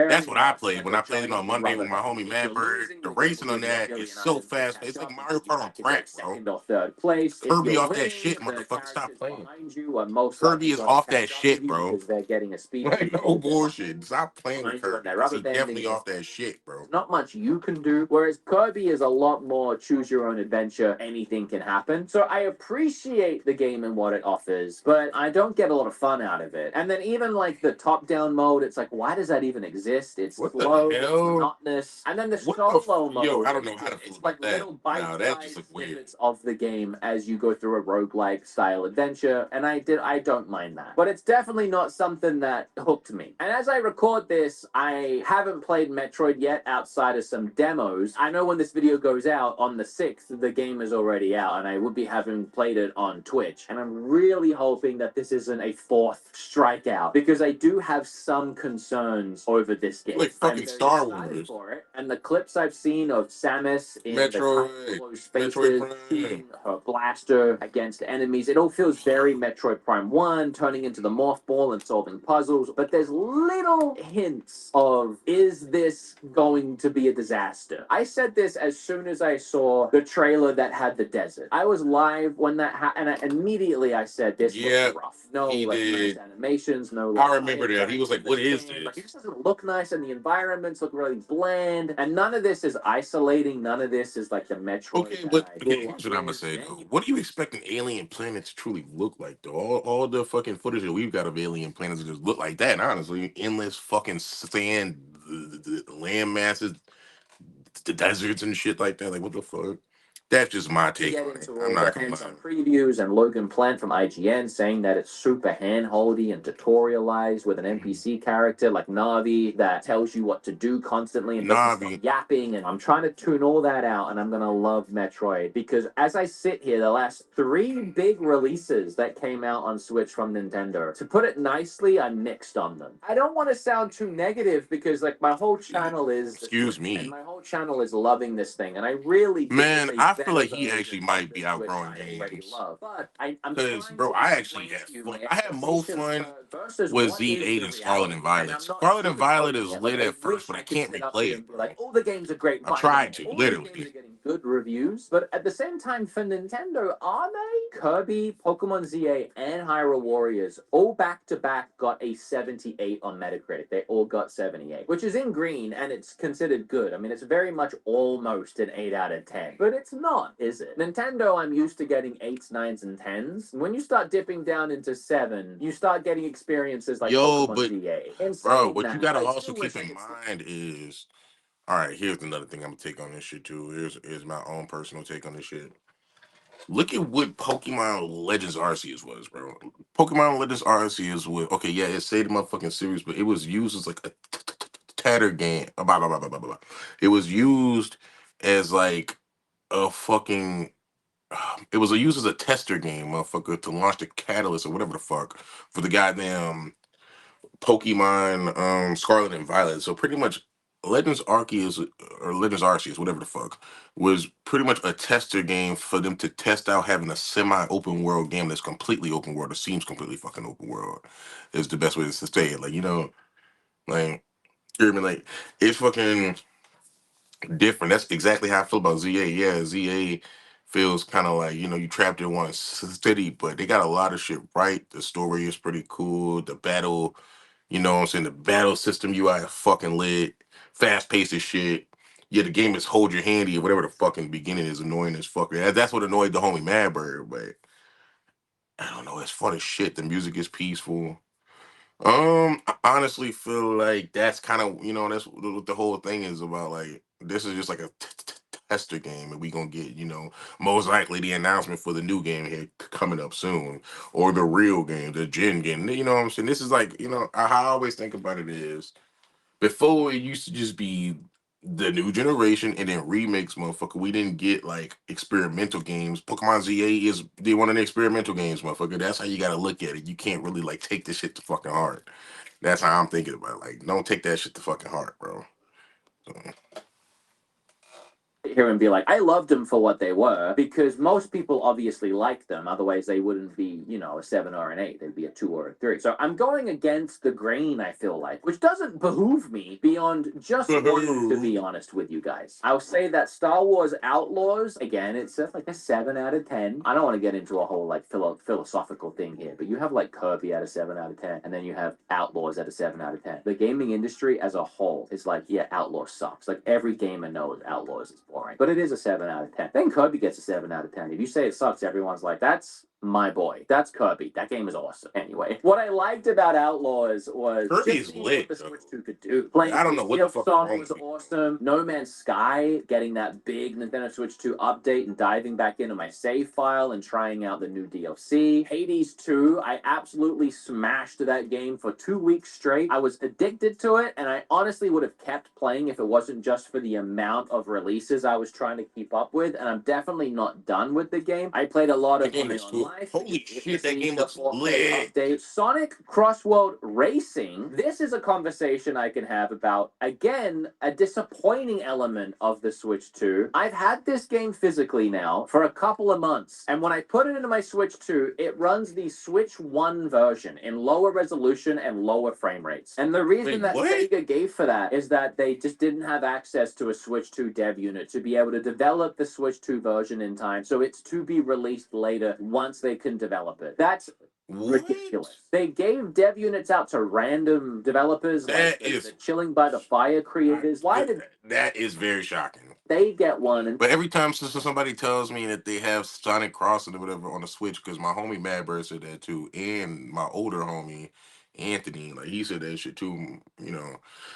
That's what I played when I played it on Monday with my homie Madbird. The racing on that is so fast. It's like Mario Kart on crack, bro. Second or third place. Kirby off that shit, motherfucker. Stop playing. Kirby is off that shit, bro. They're getting a speed. No bullshit. Stop playing with Kirby. He's definitely off that shit, bro. Not much you can do. Whereas Kirby is a lot more choose your own adventure. Anything can happen. So I appreciate the game and what it offers, but I don't get a lot of fun out of it. And then even like the top-down mode, it's like, why does that even exist? It's slow, it's monotonous. And then the solo mode. Yo, I don't know how to feel about that. Little bite-sized snippets of the game as you go through a roguelike style adventure, and I don't mind that. But it's definitely not something that hooked me. And as I record this, I haven't played Metroid yet outside of some demos. I know when this video goes out on the 6th, the game is already out, and I would be having played it on Twitch. And I'm really hoping that this isn't a 4th strikeout, because I do have some concerns over this game. Like fucking Star Wars. For it. And the clips I've seen of Samus in Metroid shooting her blaster against enemies, it all feels very Metroid Prime 1, turning into the Morph Ball and solving puzzles. But there's little hints of, is this going to be a disaster? I said this as soon as I saw the trailer that had the desert. I was live when that happened, and immediately I said, this looks rough. No, nice animations, no. I remember that. He was like, what is this? Like, it just doesn't look nice, and the environments look really bland, and none of this is isolating. None of this is like the Metroid. Okay, but here's what I'm gonna say though. What do you expect an alien planet to truly look like though? All the fucking footage that we've got of alien planets just look like that. Honestly, endless fucking sand, the land masses, the deserts and shit like that. Like, what the fuck? That's just my take on it. I'm not gonna lie. Previews and Logan Plant from IGN saying that it's super handholdy and tutorialized with an NPC character like Navi that tells you what to do constantly and doesn't stop yapping. And I'm trying to tune all that out, and I'm gonna love Metroid, because as I sit here, the last 3 big releases that came out on Switch from Nintendo, to put it nicely, I'm mixed on them. I don't want to sound too negative, because like my whole channel is and my whole channel is loving this thing, and I really I feel like he actually might be outgrowing games. Because, bro, I actually had fun. I had more fun with Z8 and Scarlet and Violet. Scarlet and Violet is lit at first, but I can't replay it. Like, all the games are great. I tried to, literally. good reviews. But at the same time, for Nintendo, are they? Kirby, Pokemon ZA, and Hyrule Warriors all back to back got a 78 on Metacritic. They all got 78, which is in green and it's considered good. I mean, it's very much almost an 8 out of 10, but it's not, is it? Nintendo, I'm used to getting 8s, 9s, and 10s. When you start dipping down into 7, you start getting experiences like Yo, Pokemon but ZA. And bro, saying what you that, gotta I also still keep wish I in could see. mind is, all right, here's another thing I'm gonna take on this shit too. Here's my own personal take on this shit. Look at what Pokemon Legends Arceus was, bro. Pokemon Legends Arceus was okay, yeah, it saved the motherfucking series, but it was used as like a tatter game. Blah, blah, blah, blah, blah, blah. It was used as like a fucking. It was used as a tester game, motherfucker, to launch the catalyst or whatever the fuck for the goddamn Pokemon Scarlet and Violet. So pretty much Legends Arceus or Legends Arceus, whatever the fuck, was pretty much a tester game for them to test out having a semi-open world game that's completely open world or seems completely fucking open world. Is the best way to say it. Like, like you hear me? Like it's fucking different. That's exactly how I feel about ZA. Yeah, ZA feels kind of like, you trapped in one city, but they got a lot of shit right. The story is pretty cool. The battle, what I'm saying? The battle system UI is fucking lit. Fast paced as shit. Yeah, the game is hold your handy or whatever the fucking beginning is annoying as fuck. That's what annoyed the homie Madbird, but I don't know. It's fun as shit. The music is peaceful. I honestly feel like that's kind of that's what the whole thing is about. Like this is just like a tester game, and we gonna get most likely the announcement for the new game here coming up soon, or the real game, the gen game. You know what I'm saying? This is like how I always think about it is before it used to just be the new generation and then remakes, motherfucker. We didn't get like experimental games. Pokemon ZA is one of the experimental games, motherfucker. That's how you gotta look at it. You can't really like take this shit to fucking heart. That's how I'm thinking about it. Like, don't take that shit to fucking heart, bro. So, Here and be like, I loved them for what they were, because most people obviously like them. Otherwise, they wouldn't be, a 7 or an 8. They'd be a 2 or a 3. So I'm going against the grain, I feel like, which doesn't behoove me beyond just wanting to be honest with you guys. I'll say that Star Wars Outlaws, again, it's like a 7 out of 10. I don't want to get into a whole like philosophical thing here, but you have like Kirby at a 7 out of 10, and then you have Outlaws at a 7 out of 10. The gaming industry as a whole is like, yeah, Outlaws sucks. Like every gamer knows Outlaws is boring, but it is a 7 out of 10. Then Kirby gets a 7 out of 10. If you say it sucks, everyone's like, that's my boy. That's Kirby. That game is awesome. Anyway, what I liked about Outlaws was Kirby just is seeing lit, what the though. Switch 2 could do. Playing I don't know what the fuck is Song wrong was with me. awesome. No Man's Sky, getting that big Nintendo Switch 2 update and diving back into my save file and trying out the new DLC. Hades 2, I absolutely smashed that game for 2 weeks straight. I was addicted to it, and I honestly would have kept playing if it wasn't just for the amount of releases I was trying to keep up with, and I'm definitely not done with the game. I played a lot of That game is cool. Life. Holy shit, that game The looks 4K lit. update. Sonic Crossworld Racing. This is a conversation I can have about, again, a disappointing element of the Switch 2. I've had this game physically now for a couple of months, and when I put it into my Switch 2, it runs the Switch 1 version in lower resolution and lower frame rates. And the reason Wait, that what? Sega gave for that is that they just didn't have access to a Switch 2 dev unit to be able to develop the Switch 2 version in time, so it's to be released later once they can develop it. That's What? ridiculous. They gave dev units out to random developers That like is the Chilling by the Fire creators. Why did that is very shocking. they get one? And But every time somebody tells me that they have Sonic Crossing or whatever on the Switch, because my homie Madbird said that too, and my older homie Anthony, like he said that shit too.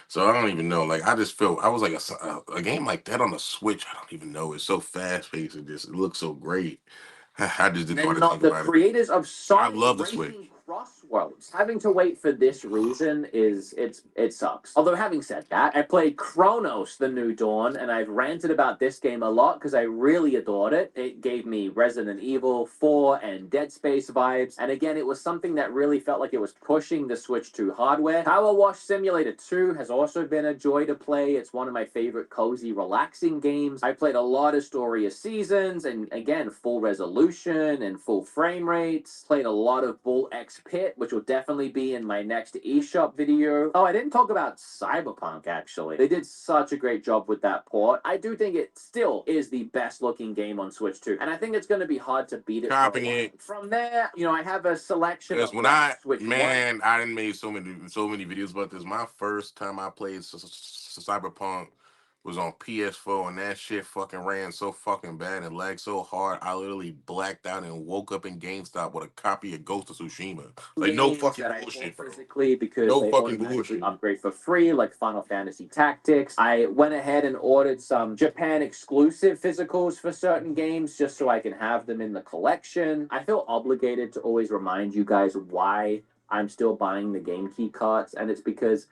So I don't even know. Like I just felt I was like a game like that on the Switch. I don't even know. It's so fast paced and just it looks so great. I just didn't want to not think the about it. creators of I Sonic love the Switch. Racing Crossworlds. Having to wait for this reason it sucks. Although having said that, I played Chronos: The New Dawn, and I've ranted about this game a lot because I really adored it. It gave me Resident Evil 4 and Dead Space vibes, and again, it was something that really felt like it was pushing the Switch 2 hardware. Power Wash Simulator 2 has also been a joy to play. It's one of my favorite cozy, relaxing games. I played a lot of Story of Seasons, and again, full resolution and full frame rates. Played a lot of Bull X Pit, which will definitely be in my next eShop video. Oh, I didn't talk about Cyberpunk, actually. They did such a great job with that port. I do think it still is the best looking game on Switch 2, and I think it's going to be hard to beat it. Copying it. From there, you know, I have a selection Because of when Switch man, I didn't made so many videos about this. My first time I played Cyberpunk was on PS4, and that shit fucking ran so fucking bad and lagged so hard. I literally blacked out and woke up in GameStop with a copy of Ghost of Tsushima. Like no fucking bullshit, bro. Physically, because No they fucking automatically bullshit. upgrade for free, like Final Fantasy Tactics. I went ahead and ordered some Japan exclusive physicals for certain games just so I can have them in the collection. I feel obligated to always remind you guys why I'm still buying the game key cards, and it's because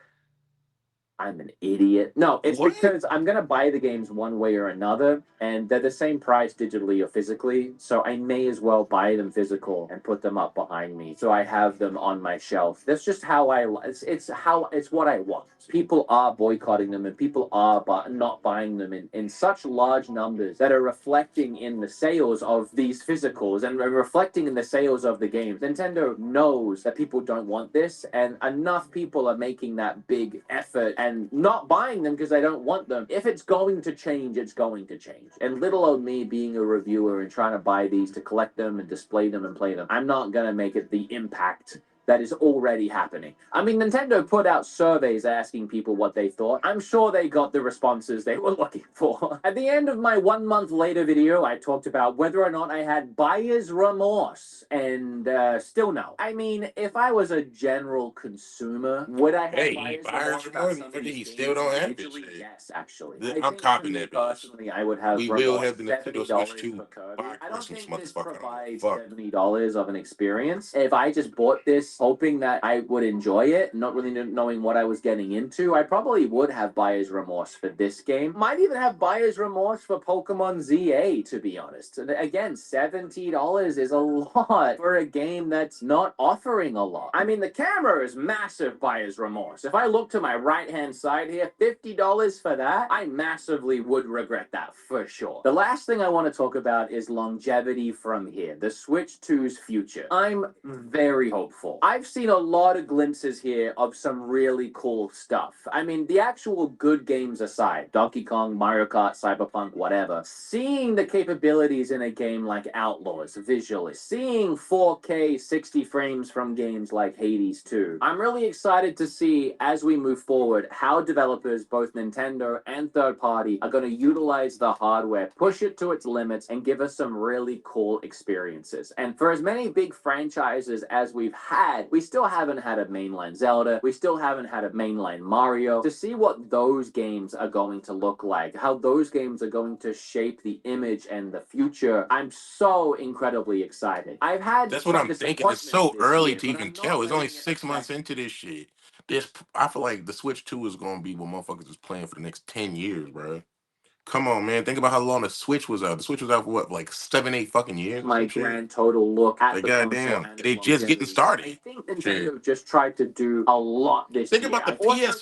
I'm an idiot. No, it's What? because I'm gonna buy the games one way or another, and they're the same price digitally or physically. So I may as well buy them physical and put them up behind me, so I have them on my shelf. That's just how it's what I want. People are boycotting them, and people are not buying them in such large numbers that are reflecting in the sales of these physicals and reflecting in the sales of the games. Nintendo knows that people don't want this, and enough people are making that big effort and not buying them because I don't want them. If it's going to change, it's going to change. And little old me being a reviewer and trying to buy these to collect them and display them and play them, I'm not going to make it the impact that is already happening. I mean, Nintendo put out surveys asking people what they thought. I'm sure they got the responses they were looking for. At the end of my 1 month later video, I talked about whether or not I had buyer's remorse, and still no. I mean, if I was a general consumer, would I have buyer's remorse? He still don't have it. Yes, actually. I'm copying that bitch. Personally, I would have We will remorse have the Nintendo Switch 2 for Kirby. by I don't Christmas, think this motherfucker. provides Fuck. $70 of an experience. If I just bought this hoping that I would enjoy it, not really knowing what I was getting into, I probably would have buyer's remorse for this game. Might even have buyer's remorse for Pokemon ZA, to be honest. And again, $70 is a lot for a game that's not offering a lot. I mean, the camera is massive buyer's remorse. If I look to my right-hand side here, $50 for that, I massively would regret that for sure. The last thing I want to talk about is longevity from here, the Switch 2's future. I'm very hopeful. I've seen a lot of glimpses here of some really cool stuff. I mean, the actual good games aside, Donkey Kong, Mario Kart, Cyberpunk, whatever, seeing the capabilities in a game like Outlaws visually, seeing 4K 60 frames from games like Hades 2, I'm really excited to see as we move forward how developers, both Nintendo and third party, are going to utilize the hardware, push it to its limits, and give us some really cool experiences. And for as many big franchises as we've had, we still haven't had a mainline Zelda, we still haven't had a mainline Mario. To see what those games are going to look like, how those games are going to shape the image and the future, I'm so incredibly excited. I've had That's what I'm thinking. It's so early to even tell. It's only 6 months into this shit. I feel like the Switch 2 is gonna be what motherfuckers is playing for the next 10 years, bro. Come on, man. Think about how long the Switch was out. The Switch was out for what, like 7, 8 fucking years? My grand total look at like, the goddamn, they just getting started. I think Nintendo just tried to do a lot this Think year. about the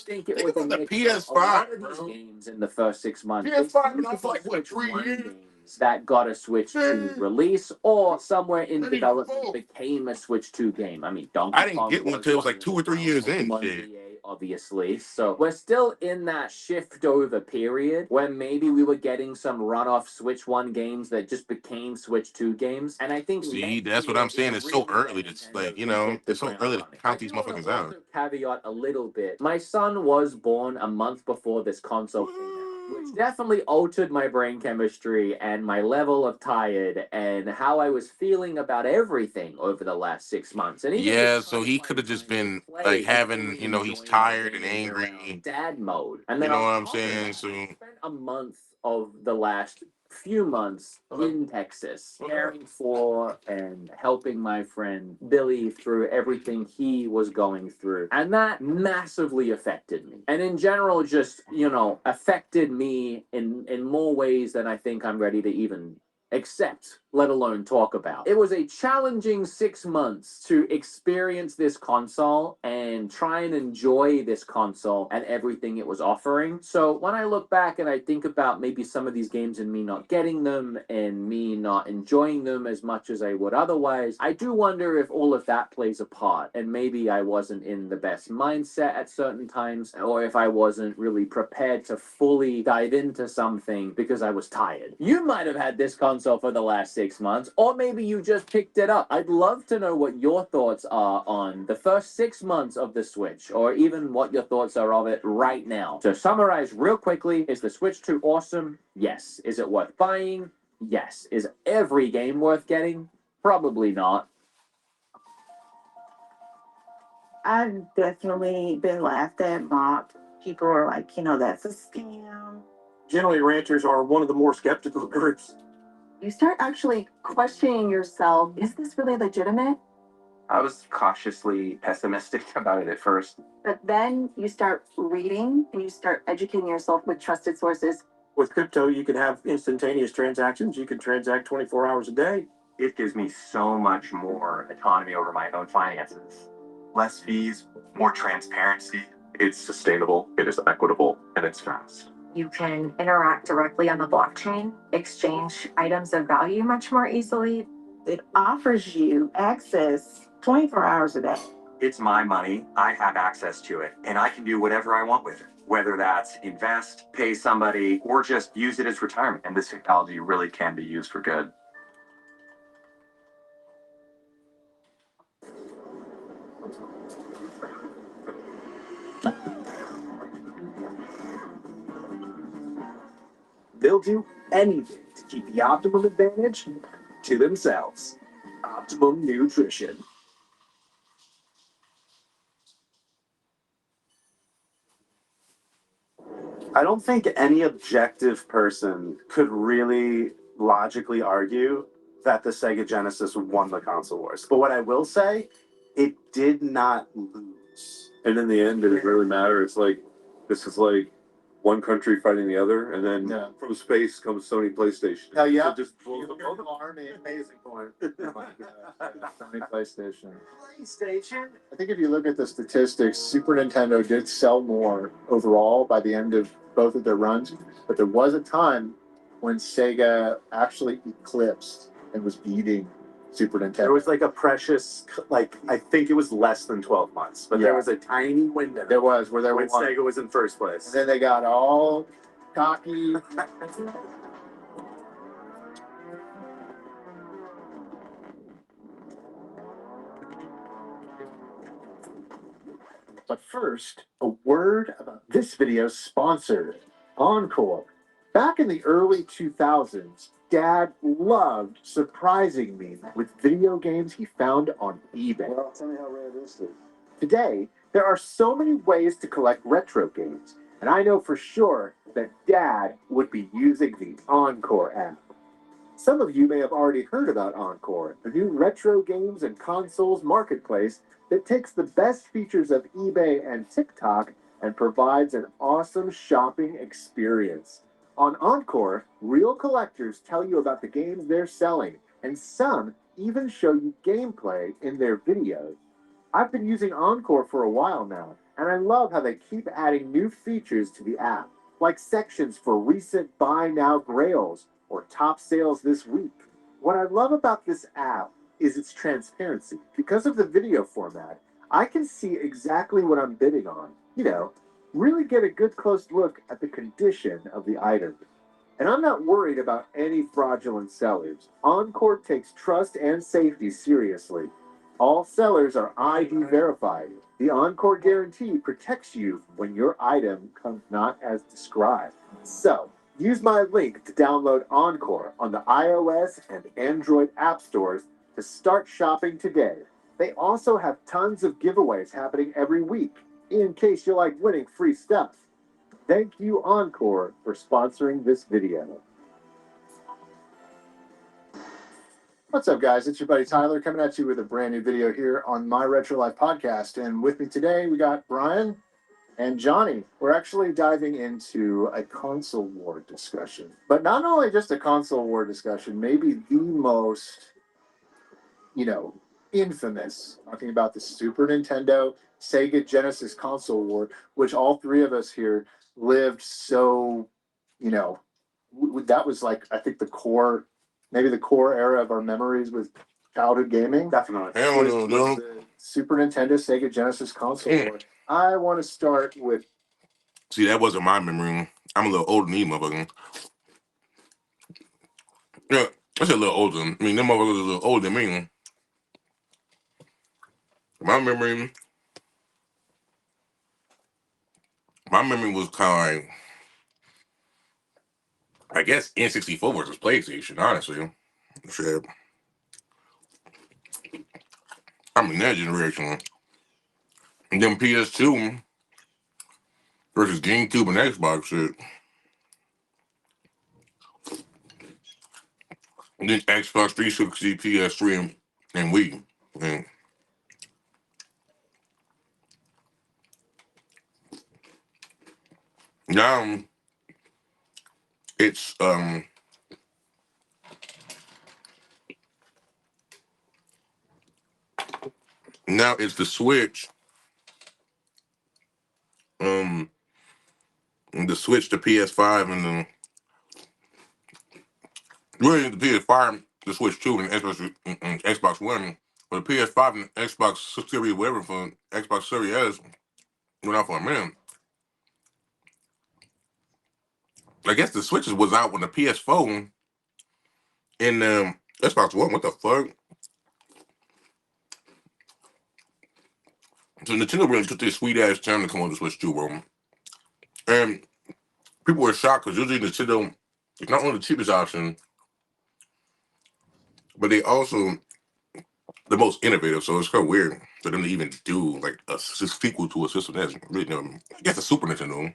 Think about the PS5, a lot of bro. these games in the first 6 months. PS5 been out for like what, 3 years? That got a Switch 2 release, or somewhere in development became a Switch 2 game. I mean, Donkey I didn't Kong get one until it was like 2 or 3 years in. Shit. Obviously. So we're still in that shift over period where maybe we were getting some runoff Switch 1 games that just became Switch 2 games. And I think See, that's what I'm saying. It's so early. It's like, you know, it's so early to count these motherfuckers out. Caveat a little bit. My son was born a month before this console came out, which definitely altered my brain chemistry and my level of tired and how I was feeling about everything over the last 6 months. And even yeah, so he could have just been like having, you know, he's tired and angry. Dad mode. And then you know what I'm saying? So I spent a month of the last few months in Texas, caring for and helping my friend Billy through everything he was going through. And that massively affected me. And in general, just, you know, affected me in more ways than I think I'm ready to even accept let alone talk about. It was a challenging 6 months to experience this console and try and enjoy this console and everything it was offering. So when I look back and I think about maybe some of these games and me not getting them and me not enjoying them as much as I would otherwise, I do wonder if all of that plays a part, and maybe I wasn't in the best mindset at certain times, or if I wasn't really prepared to fully dive into something because I was tired. You might have had this console for the last 6 months, or maybe you just picked it up. I'd love to know what your thoughts are on the first 6 months of the Switch, or even what your thoughts are of it right now. To summarize real quickly, is the Switch 2 awesome? Yes. Is it worth buying? Yes. Is every game worth getting? Probably not. I've definitely been laughed at, mocked. People are like, that's a scam. Generally, ranters are one of the more skeptical groups. You start actually questioning yourself, is this really legitimate? I was cautiously pessimistic about it at first. But then you start reading and you start educating yourself with trusted sources. With crypto, you can have instantaneous transactions. You can transact 24 hours a day. It gives me so much more autonomy over my own finances. Less fees, more transparency. It's sustainable, it is equitable, and it's fast. You can interact directly on the blockchain, exchange items of value much more easily. It offers you access 24 hours a day. It's my money, I have access to it, and I can do whatever I want with it. Whether that's invest, pay somebody, or just use it as retirement. And this technology really can be used for good. They'll do anything to keep the optimum advantage to themselves. Optimum Nutrition. I don't think any objective person could really logically argue that the Sega Genesis won the console wars. But what I will say, it did not lose. And in the end, did it really matter? It's like, this is like one country fighting the other, and then from space comes Sony PlayStation. Oh, yeah. So just blows them both apart. Army, amazing point. Sony PlayStation. PlayStation? I think if you look at the statistics, Super Nintendo did sell more overall by the end of both of their runs, but there was a time when Sega actually eclipsed and was beating Super Nintendo. There was like a precious, I think it was less than 12 months, but there was a tiny window. There was where when Sega was in first place. And then they got all cocky. But first, a word about this video's sponsor, Encore. Back in the early 2000s, Dad loved surprising me with video games he found on eBay. Well, tell me how rare this is. Today, there are so many ways to collect retro games, and I know for sure that Dad would be using the Encore app. Some of you may have already heard about Encore, the new retro games and consoles marketplace that takes the best features of eBay and TikTok and provides an awesome shopping experience. On Encore, real collectors tell you about the games they're selling, and some even show you gameplay in their videos. I've been using Encore for a while now, and I love how they keep adding new features to the app, like sections for recent buy now grails or top sales this week. What I love about this app is its transparency. Because of the video format, I can see exactly what I'm bidding on. Really get a good close look at the condition of the item. And I'm not worried about any fraudulent sellers. Encore takes trust and safety seriously. All sellers are ID verified. The Encore guarantee protects you when your item comes not as described. So, use my link to download Encore on the iOS and Android app stores to start shopping today. They also have tons of giveaways happening every week, in case you like winning free stuff. Thank you, Encore, for sponsoring this video. What's up, guys? It's your buddy Tyler coming at you with a brand new video here on my Retro Life podcast. And with me today, we got Brian. And Johnny, we're actually diving into a console war discussion. But not only just a console war discussion, maybe the most, infamous, talking about the Super Nintendo, Sega Genesis console war, which all three of us here lived so, you know, that was like, I think maybe the core era of our memories with childhood gaming. Definitely. Hell Was no, no. the Super Nintendo, Sega Genesis console war. I want to start with. See, that wasn't my memory. I'm a little older than you, motherfucker. Yeah, I said a little older. I mean, them motherfuckers a little older than me. My memory, was kind of like, I guess N64 versus PlayStation, honestly. Shit. I'm in that generation. And then PS2 versus GameCube and Xbox shit. And then Xbox 360, PS3, and Wii. And now it's the Switch. And the Switch to PS5 and the really the PS5, the Switch 2 and Xbox One. But the PS5 and Xbox Series whatever for Xbox Series S went out for a minute. I guess the Switches was out when the PS4 and Xbox One. What the fuck? So Nintendo really took this sweet ass time to come on the Switch 2, bro. And people were shocked because usually Nintendo is not only the cheapest option, but they also the most innovative. So it's kind of weird for them to even do like a sequel to a system that's really, I guess a Super Nintendo.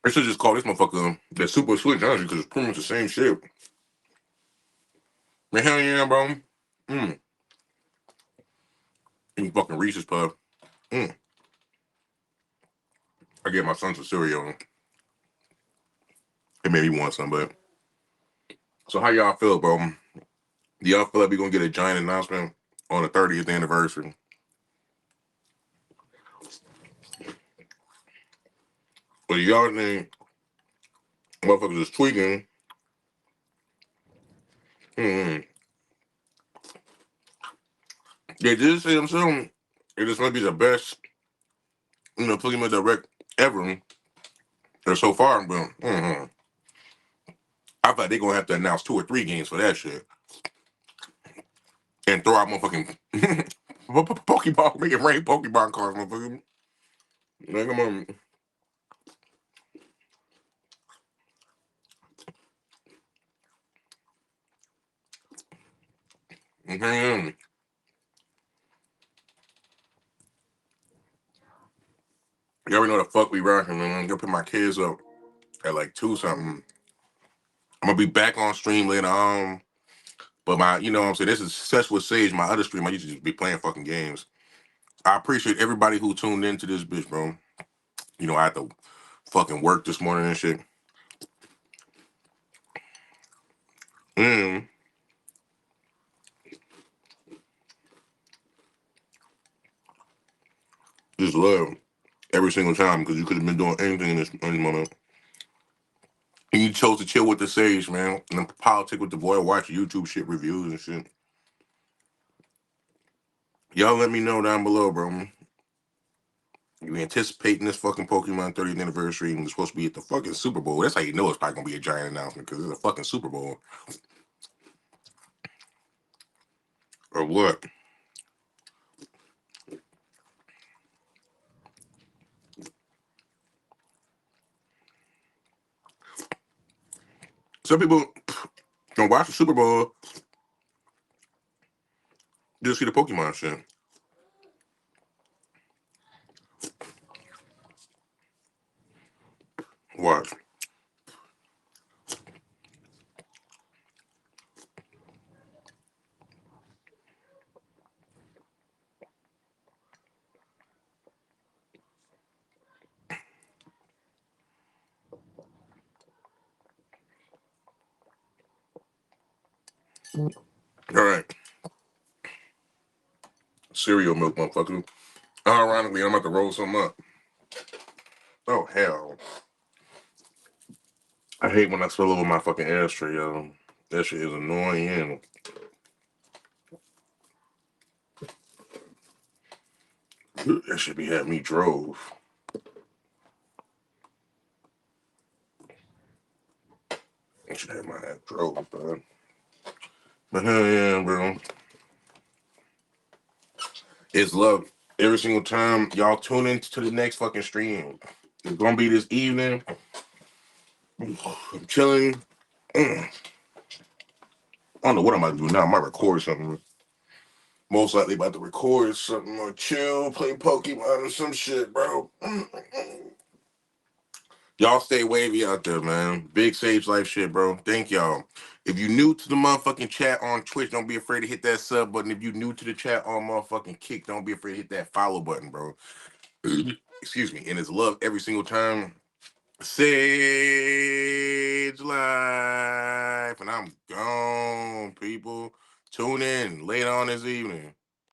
They should just call this motherfucker the Super Switch, honestly, because it's pretty much the same shit. Man, hell yeah, bro. Eating fucking Reese's Puff. I gave my son some cereal. It made me want some, but. So how y'all feel, bro? Do y'all feel like we gonna get a giant announcement on the 30th anniversary? But y'all think motherfuckers is tweaking? Mm-hmm. They did say themselves it is gonna be the best, Pokemon Direct ever or so far, but I thought they gonna have to announce 2 or 3 games for that shit and throw out motherfucking Pokeball, make it rain Pokemon cards, motherfucker. Like, come on. Mm-hmm. You already know the fuck we rocking, man. I'm gonna put my kids up at like 2 something. I'm gonna be back on stream later on. But you know what I'm saying? This is Sesh with Sage, my other stream. I used to just be playing fucking games. I appreciate everybody who tuned into this bitch, bro. I had to fucking work this morning and shit. And just love every single time because you could have been doing anything in this moment. And you chose to chill with the Sage, man. And then politic with the boy, watch YouTube shit reviews and shit. Y'all let me know down below, bro. You anticipating this fucking Pokemon 30th anniversary and it's supposed to be at the fucking Super Bowl. That's how you know it's probably gonna be a giant announcement because it's a fucking Super Bowl. Or what? Some people gonna watch the Super Bowl just see the Pokemon shit. Watch. All right. Cereal milk, motherfucker. Ironically, I'm about to roll something up. Oh, hell. I hate when I spill over my fucking ashtray, yo. That shit is annoying. That should be having me drove. I should have my ass drove, bro. But hell yeah, bro. It's love. Every single time y'all tune in to the next fucking stream. It's gonna be this evening. I'm chilling. I don't know what I'm about to do now. I might record something. Most likely about to record something or chill, play Pokemon or some shit, bro. Y'all stay wavy out there, man. Big Sage Life shit, bro. Thank y'all. If you new to the motherfucking chat on Twitch, don't be afraid to hit that sub button. If you new to the chat on motherfucking Kick, don't be afraid to hit that follow button, bro. Excuse me. And it's love every single time. Sage Life. And I'm gone, people. Tune in later on this evening.